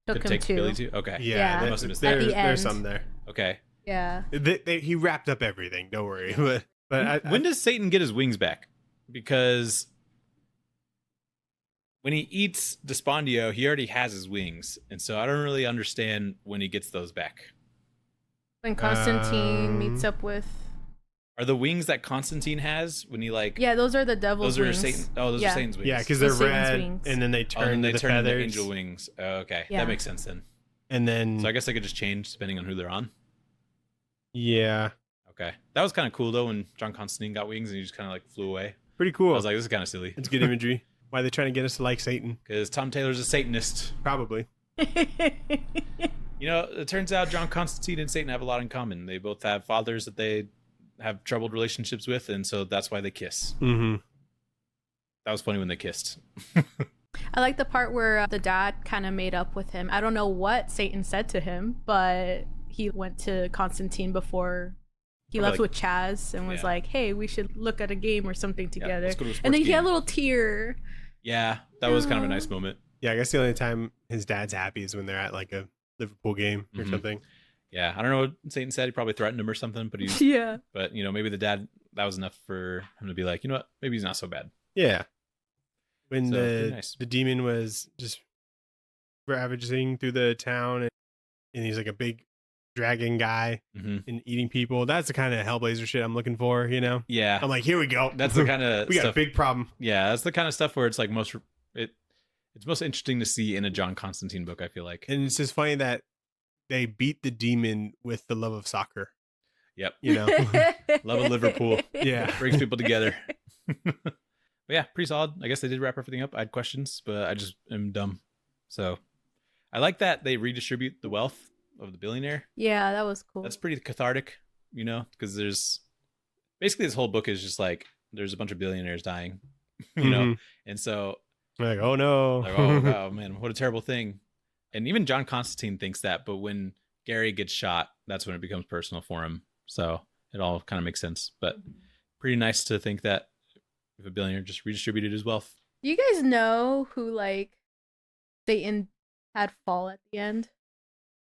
took could him take to. Billy to. Okay. Yeah. Yeah. there- Must have missed there's, that. At the there's end. some there. Okay. Yeah. He wrapped up everything. Don't worry. But When does Satan get his wings back? Because when he eats Despondio, he already has his wings, and so I don't really understand when he gets those back. When Constantine meets Um, up with. Are the wings that Constantine has when he like? Yeah, those are the devil's those are wings. Satan. Oh, those Yeah. are Satan's wings. yeah, because they're Those Satan's red, wings. and then they Oh, turn then they the turn into feathers, angel wings. Oh, okay, Yeah. that makes sense then. and then So I guess they could just change depending on who they're on. yeah, Okay, that was kind of cool though when John Constantine got wings and he just kind of like flew away. pretty cool. I was like, this is kind of silly It's good imagery. Why are they trying to get us to like Satan? because Tom Taylor's a Satanist. Probably. You know, it turns out John Constantine and Satan have a lot in common. They both have fathers that they have troubled relationships with, and so that's why they kiss. Mm-hmm. That was funny when they kissed. I like the part where the dad kind of made up with him. I don't know what Satan said to him, but he went to Constantine before he Probably left like- with Chaz and was Yeah. like, hey, we should look at a game or something Yeah, together. let's go to a And sports then he had a game. little tear. Yeah, that was kind of a Aw. nice moment. Yeah, I guess the only time his dad's happy is when they're at like a Liverpool game or Mhm. something. Yeah, I don't know what Satan said. He probably threatened him or something, but he's Yeah. but you know, maybe the dad, that was enough for him to be like, you know what, maybe he's not so bad. Yeah. When So, pretty the nice. the demon was just ravaging through the town, and he's like a big dragon guy Hmm. and eating people. That's the kind of Hellblazer shit I'm looking for. You know, Yeah, I'm like, here we go. that's the kind of we got stuff. a big problem. Yeah, that's the kind of stuff where it's like it's most interesting to see in a John Constantine book. I feel like. And it's just funny that they beat the demon with the love of soccer. Yep. You know. Love of Liverpool. Yeah. Brings people together. But yeah, pretty solid. I guess they did wrap everything up. I had questions, but I just am dumb. So I like that they redistribute the wealth of the billionaire. Yeah, that was cool. That's pretty cathartic, you know, because there's basically this whole book is just like there's a bunch of billionaires dying, you know, and so like, oh no, like, oh wow, man, what a terrible thing. And even John Constantine thinks that, but when Gary gets shot, that's when it becomes personal for him. So it all kind of makes sense. But pretty nice to think that if a billionaire just redistributed his wealth. Do you guys know who like had fall at the end?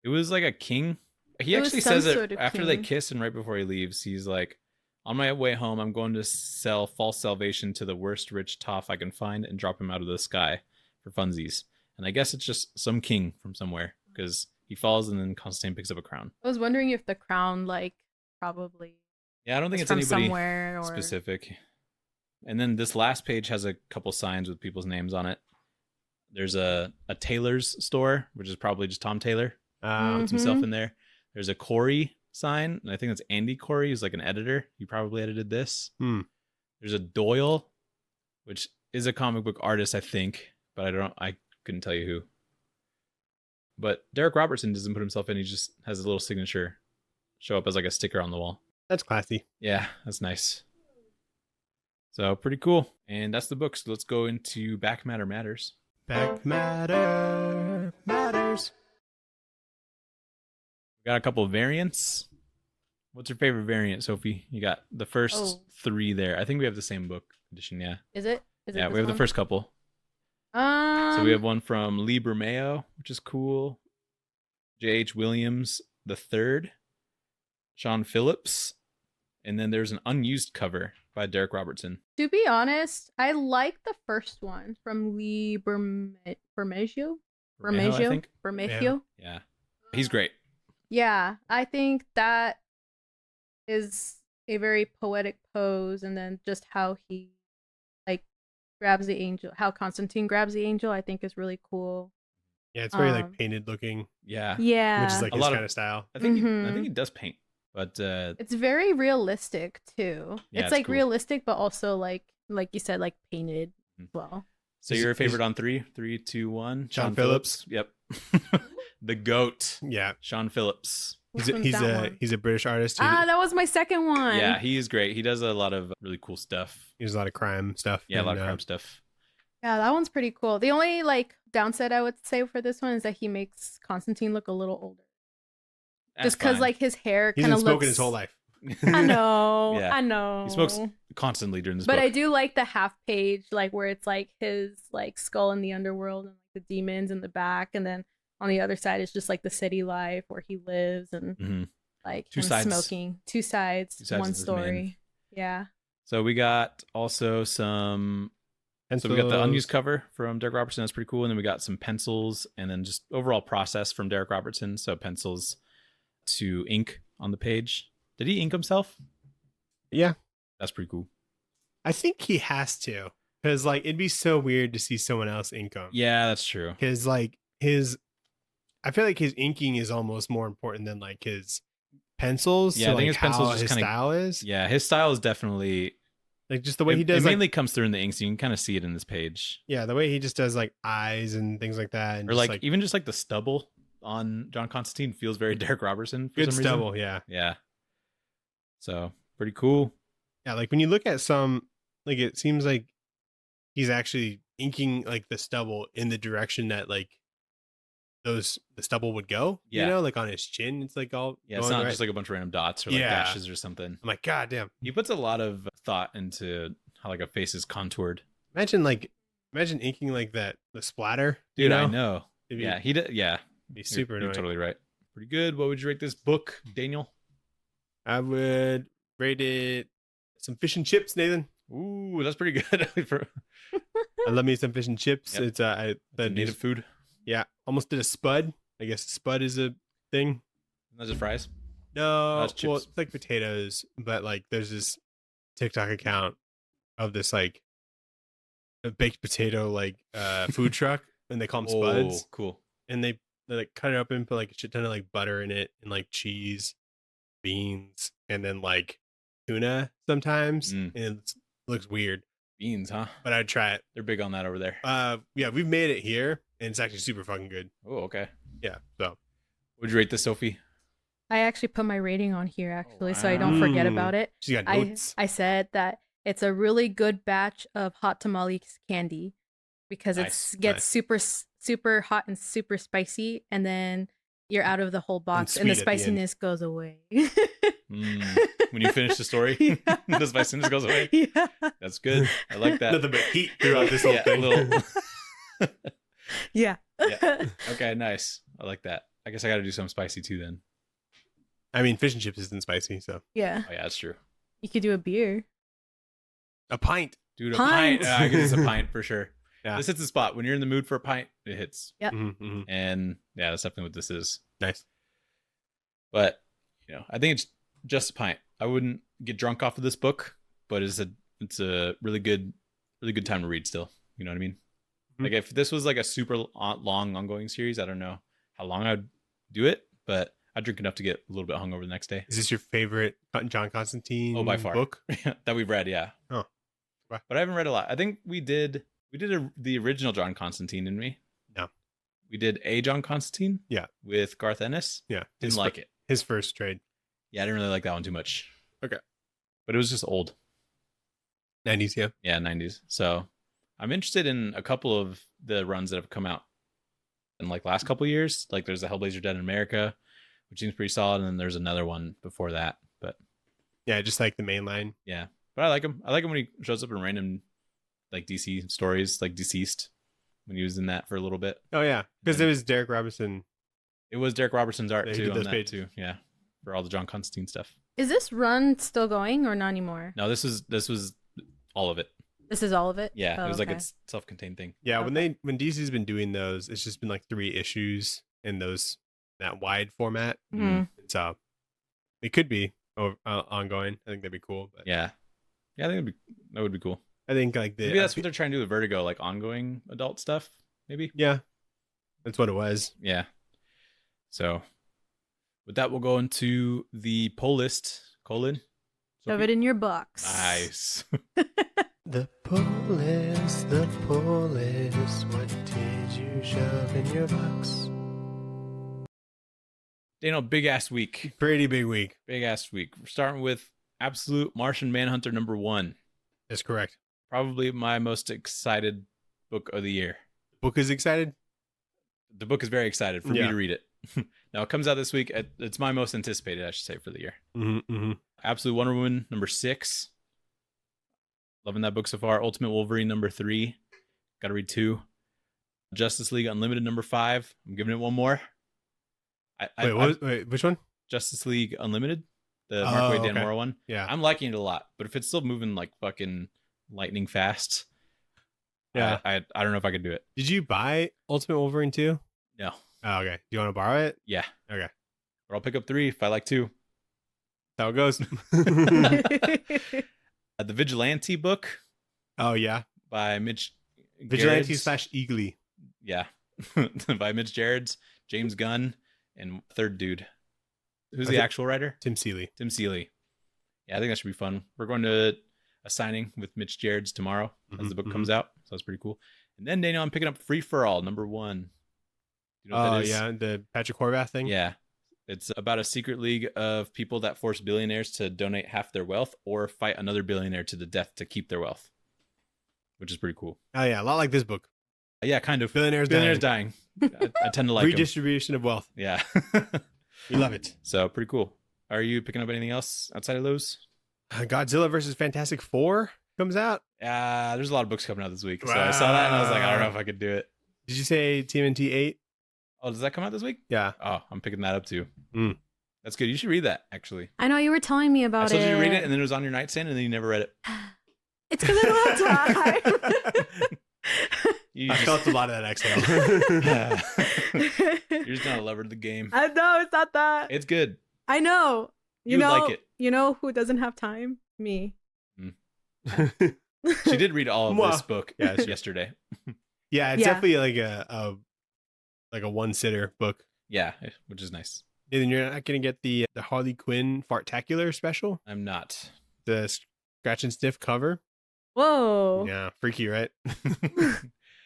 It was like a king. He actually says it after they kiss and right before he leaves. He's like, on my way home, I'm going to sell false salvation to the worst rich toff I can find and drop him out of the sky for funsies. And I guess it's just some king from somewhere because he falls and then Constantine picks up a crown. I was wondering if the crown, like, probably. Yeah, I don't think it's anybody specific. And then this last page has a couple signs with people's names on it. There's a tailor's store, which is probably just Tom Taylor. Puts himself in there. There's a Corey sign, and I think that's Andy Corey, who's like an editor. He probably edited this. There's a Doyle, which is a comic book artist, I think, but I couldn't tell you who. But Derek Robertson doesn't put himself in. He just has a little signature show up as like a sticker on the wall. That's classy. Yeah, that's nice. So pretty cool. And that's the book. So let's go into Back Matter Matters. Back Matter Matters. We got a couple of variants. What's your favorite variant, Sophie? You got the first three there. I think we have the same book edition, yeah. Is it? Yeah, we have the first couple. So we have one from Lee Bermeo, which is cool. J.H. Williams the third. Sean Phillips. And then there's an unused cover by Derek Robertson. To be honest, I like the first one from Lee Bermejo. Yeah. He's great. Yeah, I think that is a very poetic pose, and then just how he like grabs the angel, how Constantine grabs the angel, I think is really cool. Yeah, it's very like painted looking. Yeah. Which is like his kind of style. I think he does paint, but it's very realistic too. Yeah, it's like cool. Realistic, but also like you said, like painted as well. So your favorite on 3, 3, 2, 1. Sean Phillips. Yep. The GOAT. Yeah. Sean Phillips. He's a British artist. That was my second one. Yeah, he is great. He does a lot of really cool stuff. He does a lot of crime stuff. Yeah, a lot of crime stuff. Yeah, that one's pretty cool. The only like downside I would say for this one is that he makes Constantine look a little older. Just because like his hair kind of looks. He's been smoking his whole life. I know. Yeah. I know. He smokes constantly during this book. But I do like the half page, like where it's like his like skull in the underworld and like the demons in the back, and then on the other side is just like the city life where he lives and like two sides. Smoking. Two sides one story. Yeah. So we got also some. Pencils. So we got the unused cover from Derek Robertson. That's pretty cool. And then we got some pencils and then just overall process from Derek Robertson. So pencils to ink on the page. Did he ink himself? Yeah. That's pretty cool. I think he has to. Because like it'd be so weird to see someone else ink him. Yeah, that's true. Because like I feel like his inking is almost more important than like his pencils. Yeah, I think his pencils just his style is. Yeah, his style is definitely like just the way he does. It mainly comes through in the inks. You can kind of see it in this page. Yeah, the way he just does like eyes and things like that, and or like even just like the stubble on John Constantine feels very Derek Robertson. For good some stubble, reason. Yeah. So pretty cool. Yeah, like when you look at some, like it seems like he's actually inking like the stubble in the direction that like the stubble would go. Yeah. You know, like on his chin, it's like all. Yeah, it's not just like a bunch of random dots or like dashes or something. I'm like, God damn. He puts a lot of thought into how like a face is contoured. Imagine inking like that, the splatter. Dude, you know? I know. Yeah, he did. Yeah, it'd be super annoying. You're totally right. Pretty good. What would you rate this book, Daniel? I would rate it some fish and chips, Nathan. Ooh, that's pretty good. I love me some fish and chips. Yep. It's the native food. Yeah, almost did a spud. I guess spud is a thing. Those are fries. No, well, it's like potatoes, but like there's this TikTok account of this like a baked potato like food truck, and they call them spuds. Oh, cool. And they like cut it up and put like a shit ton of like butter in it and like cheese, beans, and then like tuna sometimes, Mm. and it looks weird. Beans, huh? But I'd try it. They're big on that over there. Yeah, we've made it here, and it's actually super fucking good. Oh, okay. Yeah. So Would you rate this, Sophie? I actually put my rating on here actually, so I don't forget about it. she got I notes. said that it's a really good batch of hot tamales candy because it Nice, gets super hot and super spicy, and then you're out of the whole box, and the sweet at the end. spiciness goes away. When you finish the story, Yeah. the spiciness goes away. Yeah. That's good. I like that. Nothing but heat throughout this whole Yeah, thing. Yeah. Yeah. Okay, nice. I like that. I guess I got to do some spicy too then. I mean, fish and chips isn't spicy, so Yeah. Oh yeah, that's true. You could do a beer. a pint. Dude, a Pint. pint. I guess it's a pint for sure. Yeah. This hits the spot. When you're in the mood for a pint, it hits. Yep. Mm-hmm. And yeah, that's definitely what this is. Nice. But I think it's just a pint. I wouldn't get drunk off of this book, but it's a really good time to read still. You know what I mean? Mhm. Like if this was like a super long ongoing series, I don't know how long I'd do it, but I'd drink enough to get a little bit hungover the next day. Is this your favorite John Constantine Oh, by far. book? That we've read, yeah. Oh. Wow. But I haven't read a lot. I think we did the original John Constantine, didn't we? No. We did a John Constantine? Yeah. With Garth Ennis? Yeah. Didn't like it. His first trade. Yeah, I didn't really like that one too much. Okay. But it was just old. 90s, yeah. Yeah, 90s. So I'm interested in a couple of the runs that have come out in like last couple of years. Like there's the Hellblazer Dead in America, which seems pretty solid, and then there's another one before that. But Yeah, just like the main line. yeah. But I like him. I like him when he shows up in random like DC stories, like Deceased, when he was in that for a little bit. Oh, yeah. Because Yeah. it was Derek Robinson. It was Derek Robertson's art Yeah, he too did on those that pages. too. Yeah. For all the John Constantine stuff. Is this run still going or not anymore? No, this was all of it. This is all of it? Yeah. Oh, It was like okay. its self-contained thing. Yeah, Okay. when DC's been doing those, it's just been like 3 issues in that wide format. Mhm. So it could be ongoing. I think that'd be cool. But Yeah. Yeah, I think that would be cool. I think like Maybe that's what they're trying to do with Vertigo, like ongoing adult stuff, maybe. yeah, that's what it was. Yeah. So with that, we'll go into the poll list. Colon. Shove it in your box. Nice. The pull is, what did you shove in your box? Daniel, big ass week. Pretty big week. Big ass week. We're starting with Absolute Martian Manhunter #1. That's correct. Probably my most excited book of the year. Book is excited. The book is very excited for me Yeah. to read it. Now it comes out this week. It's my most anticipated, I should say, for the year. Mm-hmm. Absolute Wonder Woman #6. Loving that book so far. Ultimate Wolverine #3. Got to read 2. Justice League Unlimited #5. I'm giving it one more. Wait, which one? Justice League Unlimited, the Mark Waid Dan okay. Mora one. Yeah. I'm liking it a lot, but if it's still moving like fucking lightning fast, Yeah. I don't know if I could do it. Did you buy Ultimate Wolverine 2? No. Oh, okay. Do you want to borrow it? Yeah. Okay. Or I'll pick up 3 if I like 2. That's how it goes. The Vigilante book Oh, yeah. by Mitch Vigilante Gerards. / Eagly. Yeah. By Mitch Gerards, James Gunn, and third dude. Who's I the think- actual writer? Tim Seeley. Tim Seeley. Yeah, I think that should be fun. We're going to a signing with Mitch Gerards tomorrow as the book Mhm, comes out. So that's pretty cool. And then, Daniel, I'm picking up Free for All #1. You know what Oh, that is? yeah. The Patrick Horvath thing? Yeah. It's about a secret league of people that force billionaires to donate half their wealth or fight another billionaire to the death to keep their wealth, which is pretty cool. Oh, yeah. A lot like this book. Yeah, kind of. Billionaires dying. I tend to like them. Redistribution of wealth. Yeah. We love it. So pretty cool. Are you picking up anything else outside of those? Godzilla versus Fantastic Four comes out. There's a lot of books coming out this week. So I saw that and I was like, I don't know if I could do it. Did you say TMNT 8? Oh, does that come out this week? Yeah. Oh, I'm picking that up too. Mm. That's good. You should read that, actually. I know you were telling me I about told it. you to read it and then it was on your nightstand and then you never read it. It's because I don't have time. You I just- felt a lot of that exhale. You're just not a lover of the game. I know it's not that. It's good. I know. You You would know. like it. You know who doesn't have time? Me. She did read all of Mwah. this book Yeah, it's- yesterday. Yeah, it's Yeah. definitely like a one sitter book. Yeah, which is nice. And you're not going to get the Harley Quinn Fartacular special, I'm not. the scratch and sniff cover. Whoa. Yeah, freaky, right?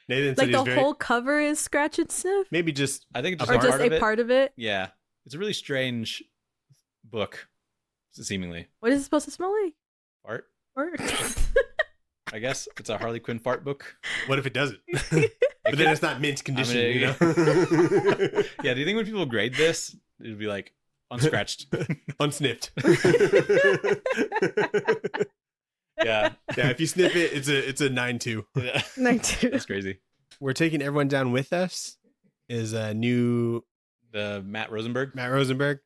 Nathan said Like he's the very whole cover is scratch and sniff? maybe just I think it's Or just just part of a it. part of it? Yeah, it's a really strange book, seemingly. What is it supposed to smell like? Fart, Or... I guess. It's a Harley Quinn fart book. what if it doesn't? But then it's not mint condition, gonna- you know. Yeah, do you think when people grade this, it'd be like unscratched? Unsniffed. Yeah. Yeah, if you sniff it, it's a 9.2. Yeah. 92. That's crazy. We're taking everyone down with us. Is a new The Matt Rosenberg. Matt Rosenberg.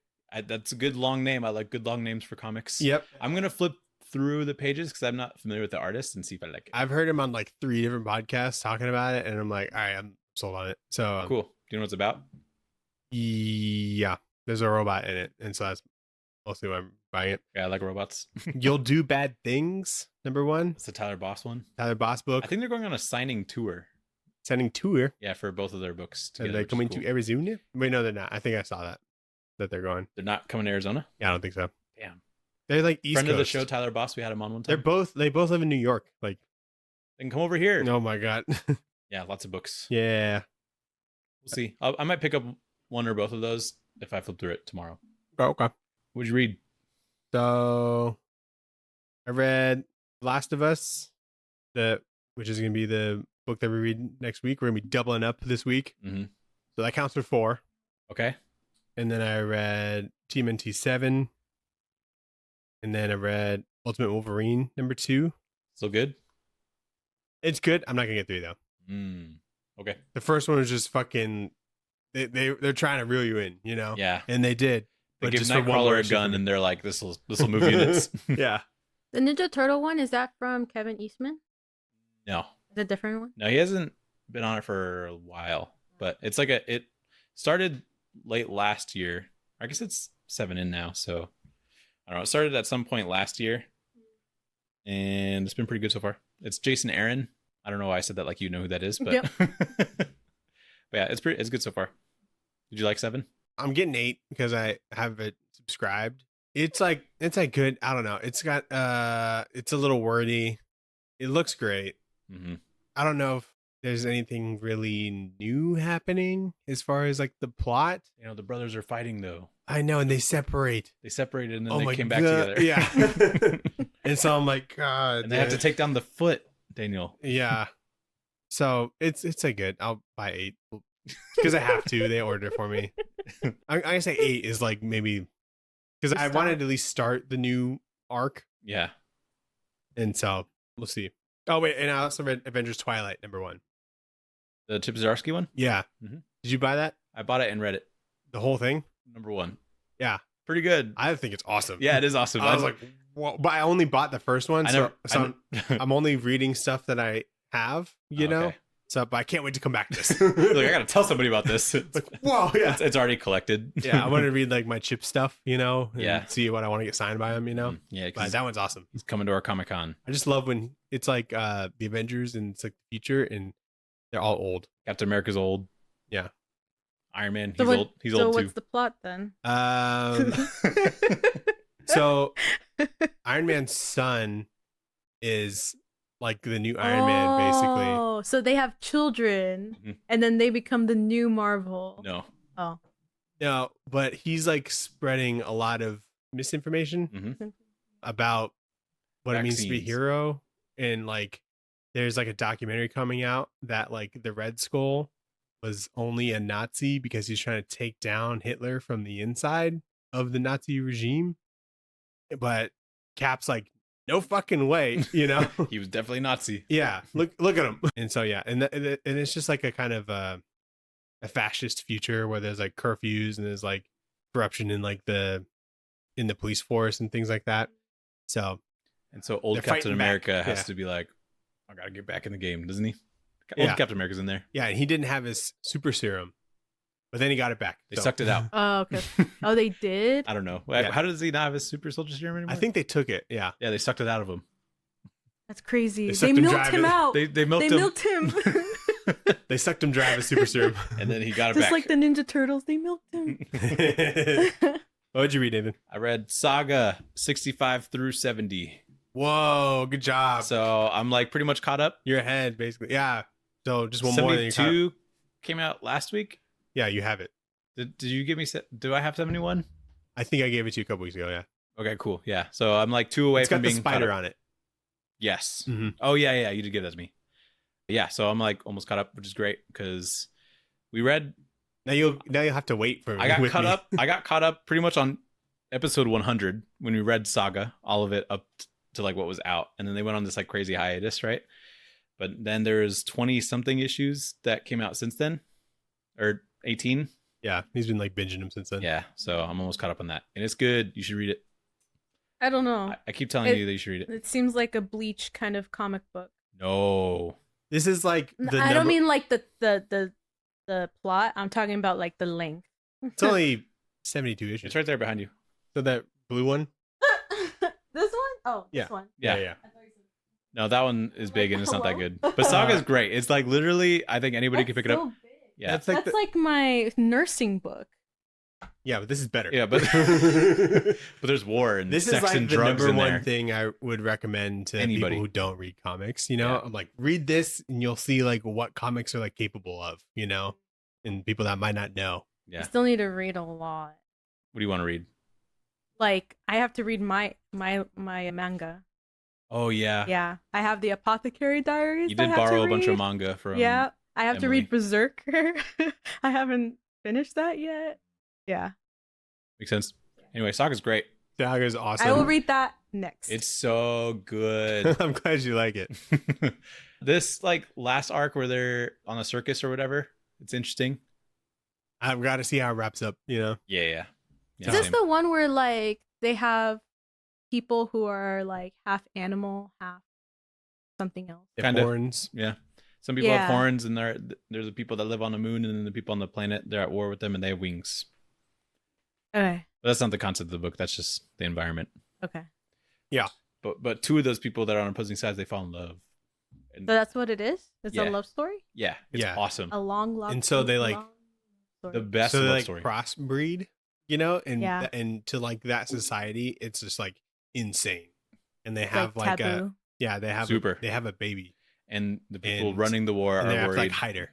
That's a good long name. I like good long names for comics. Yep, I'm gonna flip through the pages because I'm not familiar with the artist and see if I like it. I've heard him on like 3 different podcasts talking about it, and I'm like, all right, I'm sold on it. So Cool. Do you know what it's about? Yeah, there's a robot in it, and so that's mostly why I'm buying it. Yeah, I like robots. You'll Do Bad Things, number 1, It's the Tyler Boss one. Tyler Boss book. I think they're going on a signing tour. Sending tour. Yeah, for both of their books Are together. they which is coming cool. to Arizona? Wait, no, they're not. I think I saw that they're going. They're not coming to Arizona. Yeah, I don't think so. Damn. They're like East Friend of the Coast. show, Tyler Boss. We had him on one They time. both live in New York. Like, They can come over here. oh my god. Yeah, lots of books. Yeah. We'll see. I might pick up one or both of those if I flip through it tomorrow. Oh, okay. What'd you read? So I read Last of Us, which is gonna be the book that we read next week. We're gonna be doubling up this week. Mm-hmm. So that counts for 4. Okay. And then I read TMNT 7. And then I read Ultimate Wolverine number 2. Still good? It's good. I'm not gonna get 3 though. Okay. The first one was just fucking they're trying to reel you in, you know? Yeah. And they did. They But give just for one Nightcrawler more a issue gun for me. and they're like, this will move units. Yeah. The Ninja Turtle one, is that from Kevin Eastman? No. Is it a different one? No, he hasn't been on it for a while. But it's like it started late last year. I guess it's 7 in now, so I don't know. It started at some point last year. And it's been pretty good so far. It's Jason Aaron. I don't know why I said that like you know who that is, but Yep. but yeah, it's good so far. Did you like 7? I'm getting 8 because I have it subscribed. It's like good. I don't know. It's got it's a little wordy. It looks great. Mm-hmm. I don't know if there's anything really new happening as far as like the plot. You know, the brothers are fighting though. I know, and they separate. They separated and then Oh they my came back God, together. yeah. And so I'm like, God. And they have to dude. take down the foot, Daniel. Yeah. So it's a good. I'll buy 8 because I have to. They ordered it for me. I'm gonna say 8 is like maybe because I wanted to at least start the new arc, Yeah. and so we'll see. Oh wait, and I also read Avengers Twilight number 1. The Chip Zdarsky one? Yeah. Mhm. Did you buy that? I bought it and read it. The whole thing? Number 1. Yeah. Pretty good. I think it's awesome. Yeah, it is awesome. I was like, well, but I only bought the first one, I so, never, so I'm only reading stuff that I have, you know. Okay. So, but I can't wait to come back to this. Like, I gotta tell somebody about this. It's, Like, whoa, yeah, it's already collected. yeah. I want to read like my Chip stuff, you know, and Yeah. see what I want to get signed by him, you know. Yeah, But because that one's awesome. he's coming to our Comic-Con. I just love when it's like the Avengers and it's like the future, and they're all old. Captain America's old. Yeah. Iron Man, he's So what- old. He's so old what's too. the plot then? So Iron Man's son is like the new Iron Man, basically. Oh, so they have children, Mhm. and then they become the new Marvel. No. Oh, No, but he's like spreading a lot of misinformation Mhm. about what it means to be a Vaccines. hero. And like, there's like a documentary coming out that like the Red Skull was only a Nazi because he's trying to take down Hitler from the inside of the Nazi regime. But Cap's like, no fucking way, you know? He was definitely Nazi. Yeah, look at him. And so yeah, and it's just like a kind of a fascist future where there's like curfews and there's like corruption in like in the police force and things like that. So And so old They're Captain fighting back. America has Yeah. to be like, I gotta get back in the game, doesn't he? Yeah. Old Captain America's in there. yeah, and he didn't have his super serum, but then he got it back. They So, sucked it out. oh, okay. Oh, they did. I don't know. Yeah. How does he not have his super soldier serum anymore? I think they took it. Yeah, Yeah, they sucked it out of him. That's crazy. They They sucked and milked dragged him it. out. They milked They him. milked him. They sucked him dry with super serum. And then he got it Just back. like the Ninja Turtles, they milked him. What would you read, Nathan? I read Saga 65 through 70. Whoa, good job. So I'm like pretty much caught up. You're ahead, basically. Yeah. So just one more than you caught up. 72 came out last week. Yeah, you have it. Did you give me? Do I have 71? I think I gave it to you a couple weeks ago. Yeah. Okay, cool. Yeah. So I'm like 2 away It's from got the being caught spider up. on it. Yes. Mhm. Oh yeah. You did give that to me. Yeah. So I'm like almost caught up, which is great because we read. Now you'll have to wait for. I got with caught me. up. I got caught up pretty much on episode 100 when we read Saga, all of it up to like what was out, and then they went on this like crazy hiatus, right? But then there's 20 something issues that came out since then, or 18. Yeah, he's been like binging them since then. Yeah. So I'm almost caught up on that, and it's good. You should read it. I don't know. I keep telling you that you should read it. It seems like a Bleach kind of comic book. No. This is like the I don't mean like the plot. I'm talking about like the length. It's only 72 issues. It's right there behind you. So that blue one. This one? Oh, Yeah. this one. Yeah. Yeah. No, that one is big and it's not that Hello? good. But Saga's great. It's like literally, I think anybody can pick it up. So big. Yeah. That's like That's like my nursing book. Yeah, but this is better. Yeah, but but there's war and this sex is like and the drugs number in one there. thing I would recommend to Anybody. people who don't read comics. You know, Yeah. I'm like, read this and you'll see like what comics are like capable of. You know, and people that might not know. Yeah. I still need to read a lot. What do you want to read? Like I have to read my manga. Oh yeah. Yeah, I have the Apothecary Diaries. You I did have to borrow a bunch of read. manga from Yeah, I have to Emily. read Berserker. I haven't finished that yet. Yeah, Makes sense. Anyway, Saga's great. Dagger's awesome. I will read that next. It's so good. I'm glad you like it. This like last arc where they're on a circus or whatever. It's interesting. I've got to see how it wraps up. You know, Yeah. Is this same. the one where like they have people who are like half animal, half something else? the Kinda. horns. Yeah. Some people have Yeah. horns, and there's the people that live on the moon, and then the people on the planet, they're at war with them, and they have wings. Okay. But that's not the concept of the book. That's just the environment. Okay. But two of those people that are on opposing sides, they fall in love. And So that's what it is? It's Yeah. a love story? yeah, it's Yeah. awesome. A long love And so they, like, long story. The best So they love like story. crossbreed. You know, and Yeah. and to like that society, it's just like insane. And they It's, have like a taboo. they have Super. they have a baby, And the people And- running the war and they are have to worried. like hide her.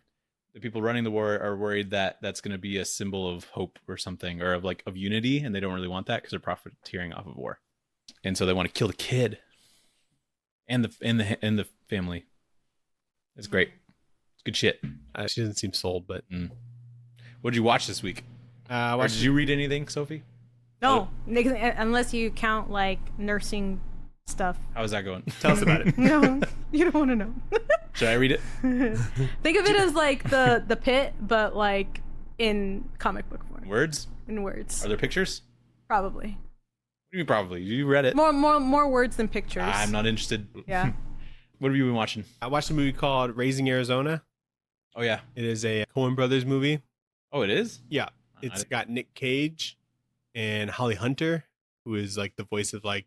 The people running the war are worried that that's going to be a symbol of hope or something, or of unity, and they don't really want that because they're profiteering off of war, and so they want to kill the kid and the family. It's great. It's good shit. She doesn't seem sold, but What did you watch this week? I Or watched did you read anything, Sophie? No, unless you count like nursing stuff. How is that going? Tell us about it. No, you don't want to know. Should I read it? Think of it as like the pit, but like in comic book form, Words? in words. Are there pictures? Probably What do you mean probably? You read it. more words than pictures. I'm not interested. Yeah. What have you been watching? I watched a movie called Raising Arizona. Oh yeah. It is a Coen Brothers movie. Oh, it is. Yeah, it's got Nick Cage and Holly Hunter, who is like the voice of like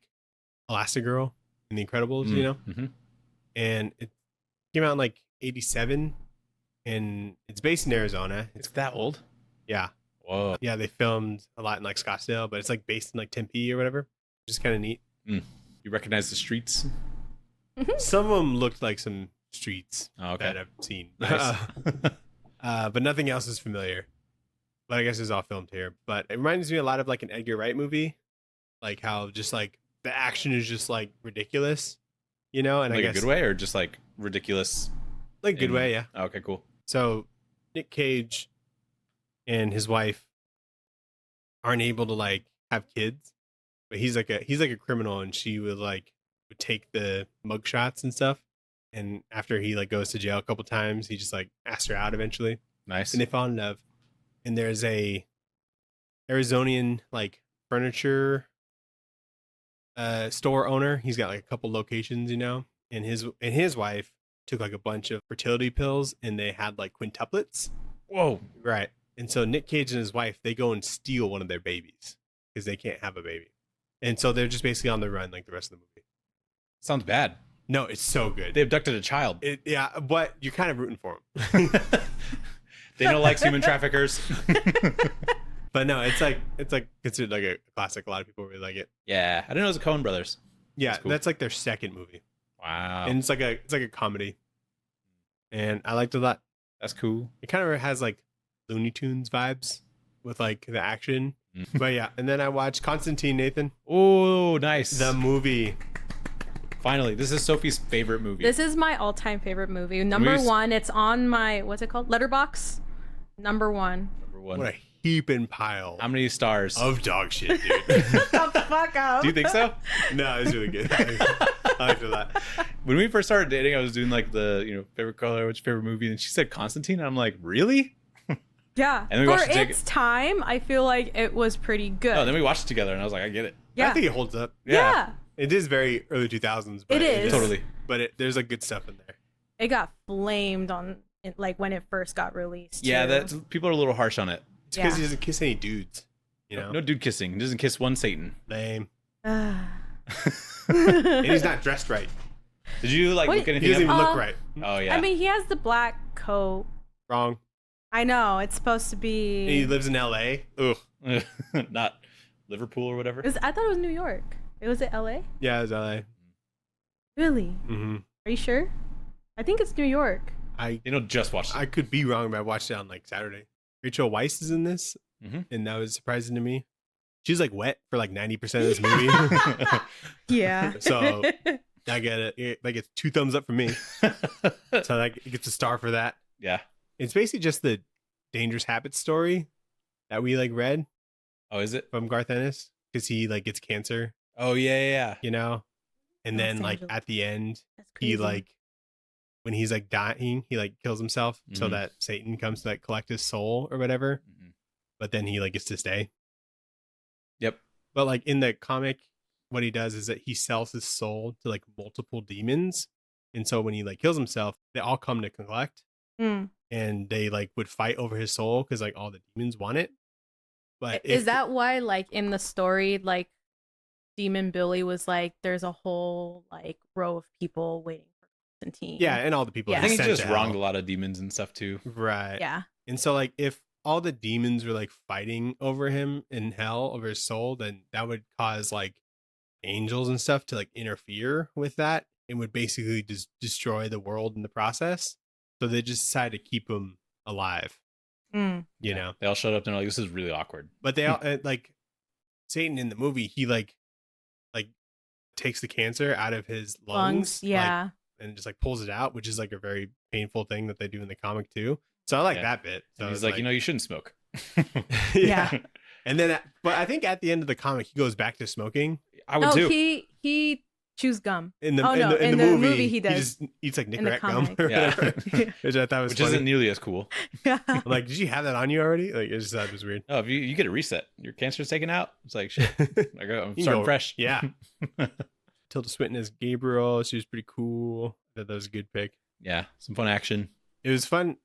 Elastigirl in The Incredibles, you know. Mm-hmm. And it came out in like '87, and it's based in Arizona. It's that old. Yeah, Whoa. yeah. They filmed a lot in like Scottsdale, but it's like based in like Tempe or whatever. Which is kind of neat. You recognize the streets? Some of them looked like some streets Oh, okay. that I've seen. Nice. But nothing else is familiar. But I guess it's all filmed here. But it reminds me a lot of like an Edgar Wright movie, like how just like the action is just like ridiculous, you know. And Like I guess a good way, or just like ridiculous? like a good in- way, yeah. Oh, okay, cool. So Nick Cage and his wife aren't able to like have kids, but he's like a criminal, and she would take the mug shots and stuff. And after he like goes to jail a couple times, he just like asks her out eventually. Nice. And they fall in love. And there's a Arizonian like furniture store owner. He's got like a couple locations, you know. And his wife took like a bunch of fertility pills, and they had like quintuplets. Whoa. Right. And so Nick Cage and his wife, they go and steal one of their babies because they can't have a baby. And so they're just basically on the run like the rest of the movie. Sounds bad. No, it's so good. They abducted a child. Yeah, but you're kind of rooting for him. Daniel likes human traffickers. But no, it's like considered like a classic. A lot of people really like it. Yeah, I didn't know it was a Coen Brothers. Yeah, That's cool. that's like their second movie, Wow, and it's like a comedy, and I liked it a lot. that's cool. It kind of has like Looney Tunes vibes with like the action. Mm. But yeah, and then I watched Constantine, Nathan, Oh, nice. the movie. Finally, this is Sophie's favorite movie. This is my all-time favorite movie. Number Movies? 1. It's on my what's it called? Letterbox. Number 1. Number one. What a heaping pile How many stars? of dog shit, dude. Shut the fuck up. Do you think so? No, it's really good. I liked it a lot. When we first started dating, I was doing like the favorite color, what's your favorite movie, and she said Constantine, and I'm like, really? Yeah. And then we For watched it its time, I feel like it was pretty good. Oh, then we watched it together, and I was like, I get it. yeah. I think it holds up. yeah. It is very early 2000s. But It is. Totally. But there's like good stuff in there. It got flamed on like when it first got released. Yeah, too. that's people are a little harsh on it. It's because Yeah. he doesn't kiss any dudes. You know, No dude kissing. He doesn't kiss one Satan. lame. and And he's not dressed right. Did you like Wait, look He anything doesn't up? even look right. Oh yeah. I mean, he has the black coat. Wrong. I know it's supposed to And he be. lives in L.A. Ugh. Not Liverpool or whatever. I thought it was New York. Was it L.A.? Yeah, it's L.A. Really? Mm-hmm. Are you sure? I think it's New York. I Just watch I it. could be wrong, but I watched it on like Saturday. Rachel Weisz is in this, Mhm. and that was surprising to me. She's like wet for like 90% of this movie. Yeah. So, I get it. Like it's 2 thumbs up for me. So like it gets a star for that. Yeah. It's basically just the Dangerous Habits story that we like read Oh, is it? from Garth Ennis because he like gets cancer, Oh yeah. you know, and Los then like Angeles. at the end That's crazy. he like when he's like dying he like kills himself so Mhm. that Satan comes to like collect his soul or whatever, Mhm. but then he like gets to stay. Yep. But like in the comic, what he does is that he sells his soul to like multiple demons, and so when he like kills himself, they all come to collect, Mm. and they like would fight over his soul because like all the demons want it. But Is if- that why, like in the story, like Demon Billy was like, there's a whole like row of people waiting for Constantine. yeah, and all the people Yeah. I that think he sent just to wronged a hell. lot of demons and stuff too. Right. Yeah. And so like if all the demons were like fighting over him in hell over his soul, then that would cause like angels and stuff to like interfere with that and would basically just destroy the world in the process. So they just decided to keep him alive, Mm. you know. They all showed up and they're like, this is really awkward. But they all like Satan in the movie, he like takes the cancer out of his lungs, like, Yeah. and just like pulls it out, which is like a very painful thing that they do in the comic too. So I like Yeah. that bit. So And he's it's like, you shouldn't smoke. Yeah. And then, but I think at the end of the comic, he goes back to smoking. I would No, too. he chews gum. In the Oh, no, in in the the movie, movie he does. just eats like In the Nicorette gum, comic. or Yeah. whatever, which I thought was Which funny. isn't nearly as cool. Yeah. I'm like, did you have that on you already? Like, it just thought it was weird. Oh, if you get a reset, your cancer's taken out. It's like shit. Like, I'm You starting go- fresh. Yeah. Tilda Swinton as Gabriel. She was pretty cool. I thought that was a good pick. Yeah. Some fun action. It was fun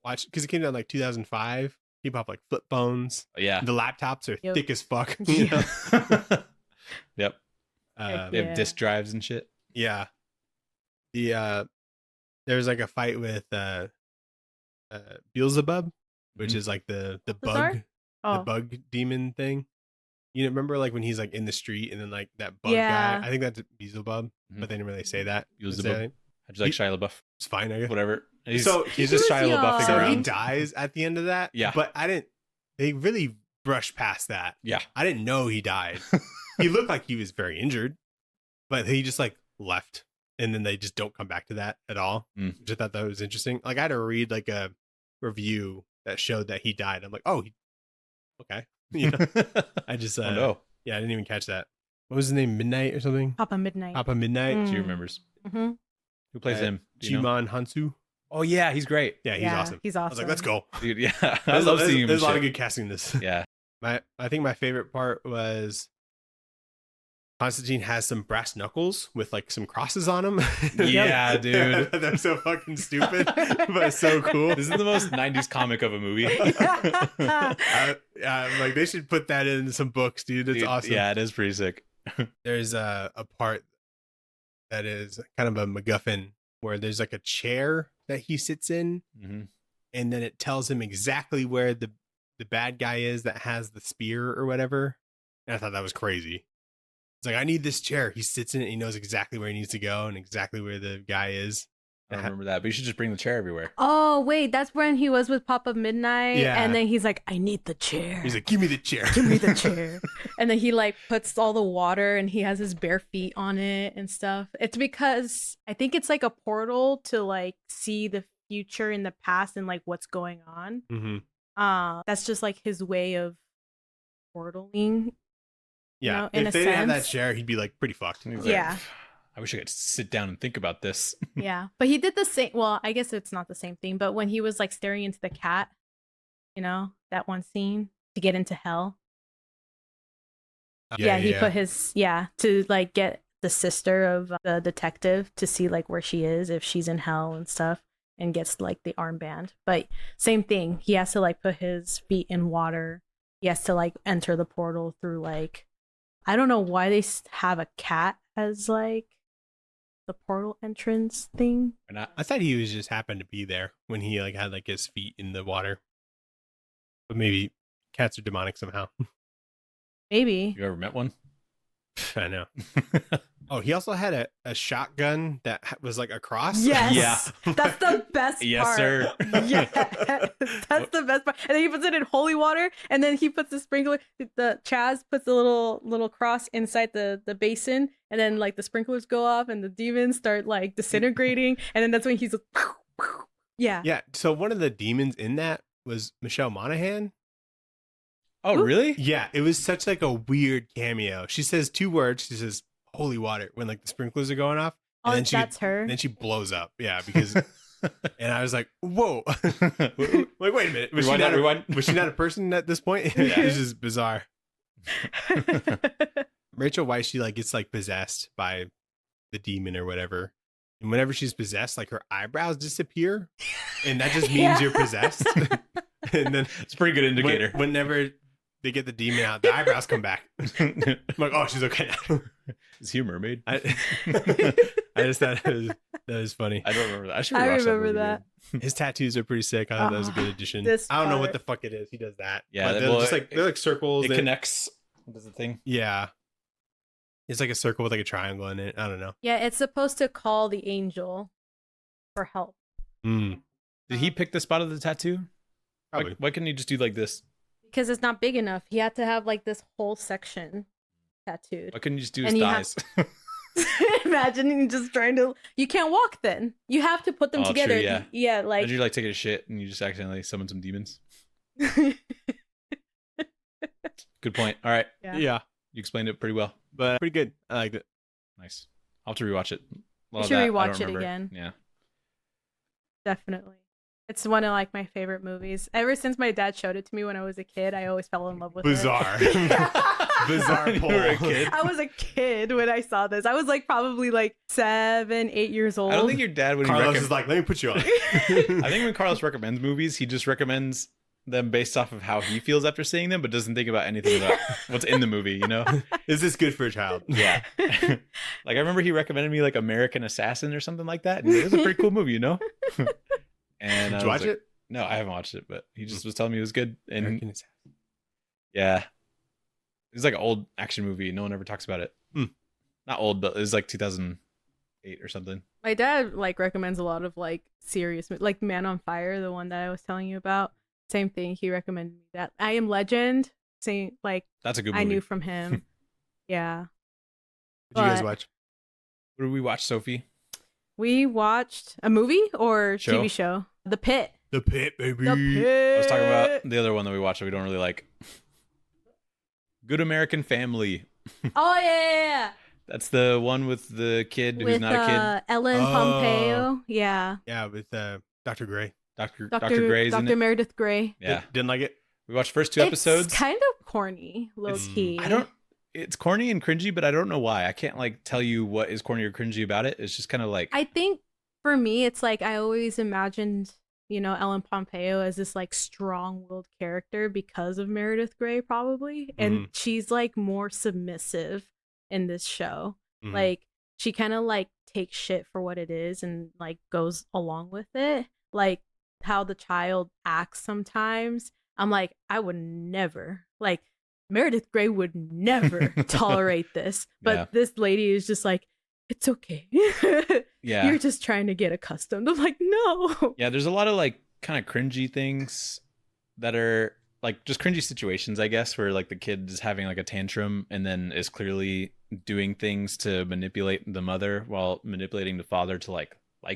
watch because it came out in like 2005. People have like flip phones. Yeah. The laptops are Yep. thick as fuck. Yeah. You know? Yep. They have Yeah. disk drives and shit. Yeah. The there's like a fight with Beelzebub, which Mhm. is like the Balthazar? bug Oh. the bug demon thing. You remember like when he's like in the street and then like that bug Yeah. guy? I think that's Beelzebub, Mhm. but they didn't really say that. Beelzebub. necessarily. How'd you like Shia LaBeouf? It's fine, I guess. Whatever. He's, So he's just he Shia was LaBeoufing young. So he around. dies at the end of that. Yeah. But I didn't. They really brushed past that. Yeah. I didn't know he died. He looked like he was very injured, but he just like left, and then they just don't come back to that at all. Mm. Which I thought that was interesting. Like I had to read like a review that showed that he died. I'm like, oh, okay. You know, I just Oh no. yeah, I didn't even catch that. What was his name? Midnight or something? Papa Midnight. Papa Midnight. Mm. She remembers. Mm-hmm. Who plays Uh, him? Do you know? Jimon Hansu. Oh yeah, he's great. Yeah, he's awesome. He's I awesome. was like, let's go. Dude, yeah. I love seeing him. There's a lot of shit. good casting in this. Yeah. I think my favorite part was Constantine has some brass knuckles with like some crosses on them. Yeah, dude. They're so fucking stupid, but so cool. This is the most 90s comic of a movie. I'm like, they should put that in some books, dude. It's Dude, awesome. Yeah, it is pretty sick. There's a part that is kind of a MacGuffin where there's like a chair that he sits in, Mhm. and then it tells him exactly where the bad guy is that has the spear or whatever. And I thought that was crazy. It's like, I need this chair. He sits in it. He knows exactly where he needs to go and exactly where the guy is. I don't remember that, but you should just bring the chair everywhere. Oh, wait, that's when he was with Papa Midnight. Yeah. And then he's like, I need the chair. He's like, give me the chair. Give me the chair. And then he like puts all the water and he has his bare feet on it and stuff. It's because I think it's like a portal to like see the future in the past and like what's going on. Mm-hmm. That's just like his way of portaling. Yeah. You know, in if a they didn't have that sense. chair, he'd be like pretty fucked. And he's Yeah. like, I wish I could sit down and think about this. Yeah. But he did the same. Well, I guess it's not the same thing, but when he was like staring into the cat, you know, that one scene to get into hell. Yeah, he put his to like get the sister of the detective to see like where she is, if she's in hell and stuff, and gets like the armband. But same thing, he has to like put his feet in water. He has to like enter the portal through like, I don't know why they have a cat as like the portal entrance thing. Or not. I thought he was just happened to be there when he like had like his feet in the water. But maybe cats are demonic somehow. Maybe. You ever met one? I know. Oh, he also had a shotgun that was like a cross. Yes. Yeah. That's the best Yes, part. sir. Yes. That's the best part. And then he puts it in holy water, and then he puts the sprinkler. The Chaz puts a little cross inside the basin, and then like the sprinklers go off, and the demons start like disintegrating, and then that's when he's like, yeah. Yeah. So one of the demons in that was Michelle Monaghan. Oh, Ooh. really? Yeah, it was such like a weird cameo. She says 2 words. She says holy water when like the sprinklers are going off. Oh, And then that's her. Then she blows up. Yeah, because and I was like, whoa. Like, wait a minute. Was she not a person at this point? Yeah, it's just bizarre. Rachel Weisz, she like gets like possessed by the demon or whatever. And whenever she's possessed, like her eyebrows disappear. And that just means you're possessed. And then It's a pretty good indicator. whenever they get the demon out, the eyebrows come back. I'm like, oh, she's okay now. Is he a mermaid? I just thought that was funny. I don't remember that. I should I rewatch remember movie, that. dude. His tattoos are pretty sick. I thought that was a good addition. This I don't know what part. the fuck it is. He does that. Yeah, But they're well, just like they're like circles. It and- connects. Does the thing? Yeah. It's like a circle with like a triangle in it. I don't know. Yeah, it's supposed to call the angel for help. Mm, Did he pick the spot of the tattoo? probably. Why couldn't he just do like this? Because it's not big enough. He had to have like this whole section tattooed. Why couldn't you just do And his he has- thighs? Imagine you just trying to. You can't walk then. You have to put them Oh, true, together. yeah. Yeah, like. Imagine you like taking a shit and you just accidentally summon some demons. Good point. All right, Yeah. Yeah. you explained it pretty well. But pretty good. I liked it. Nice. I'll have to rewatch it. A lot of should that I rewatch don't it remember. again. Yeah. Definitely. It's one of like my favorite movies. Ever since my dad showed it to me when I was a kid, I always fell in love with Bizarre. it. Bizarre You poll. were a kid. I was a kid when I saw this. I was like probably like 7, 8 years old. I don't think your dad when Carlos he is like, let me put you on. I think when Carlos recommends movies, he just recommends them based off of how he feels after seeing them, but doesn't think about anything about what's in the movie, you know? Is this good for a child? Yeah. Like I remember he recommended me like American Assassin or something like that. And it was a pretty cool movie, you know? And Did I you was watch like- it? No, I haven't watched it, but he just was telling me it was good. And American Assassin. yeah. It's like an old action movie. No one ever talks about it. Hmm. Not old, but it was like 2008 or something. My dad like recommends a lot of like serious like Man on Fire, the one that I was telling you about. Same thing. He recommended me that. I Am Legend. Same like That's a good movie. I knew from him. Yeah. Did you guys But- watch? What did we watch, Sophie? We watched a movie or Show? TV show. The Pit. The Pit, baby. The Pit. I was talking about the other one that we watched that we don't really like. Good American Family. Oh yeah. That's the one with the kid who's With not a kid. Ellen Oh. Pompeo. Yeah. Yeah, with Dr. Gray. Dr. Dr. Gray's in Dr. it. Meredith Grey. Yeah. Didn't like it? We watched the first 2 episodes. It's kind of corny, low It's- key. It's corny and cringy, but I don't know why. I can't like tell you what is corny or cringy about it. It's just kind of like I think for me, it's like I always imagined, Ellen Pompeo as this like strong-willed character because of Meredith Grey, probably, and she's like more submissive in this show. Mhm. Like she kind of like takes shit for what it is and like goes along with it. Like how the child acts sometimes. I'm like, I would never, like, Meredith Grey would never tolerate this. But Yeah. this lady is just like, it's okay. Yeah. You're just trying to get accustomed. I'm like, no. Yeah, there's a lot of like kind of cringy things that are like just cringy situations, I guess, where like the kid is having like a tantrum and then is clearly doing things to manipulate the mother while manipulating the father to like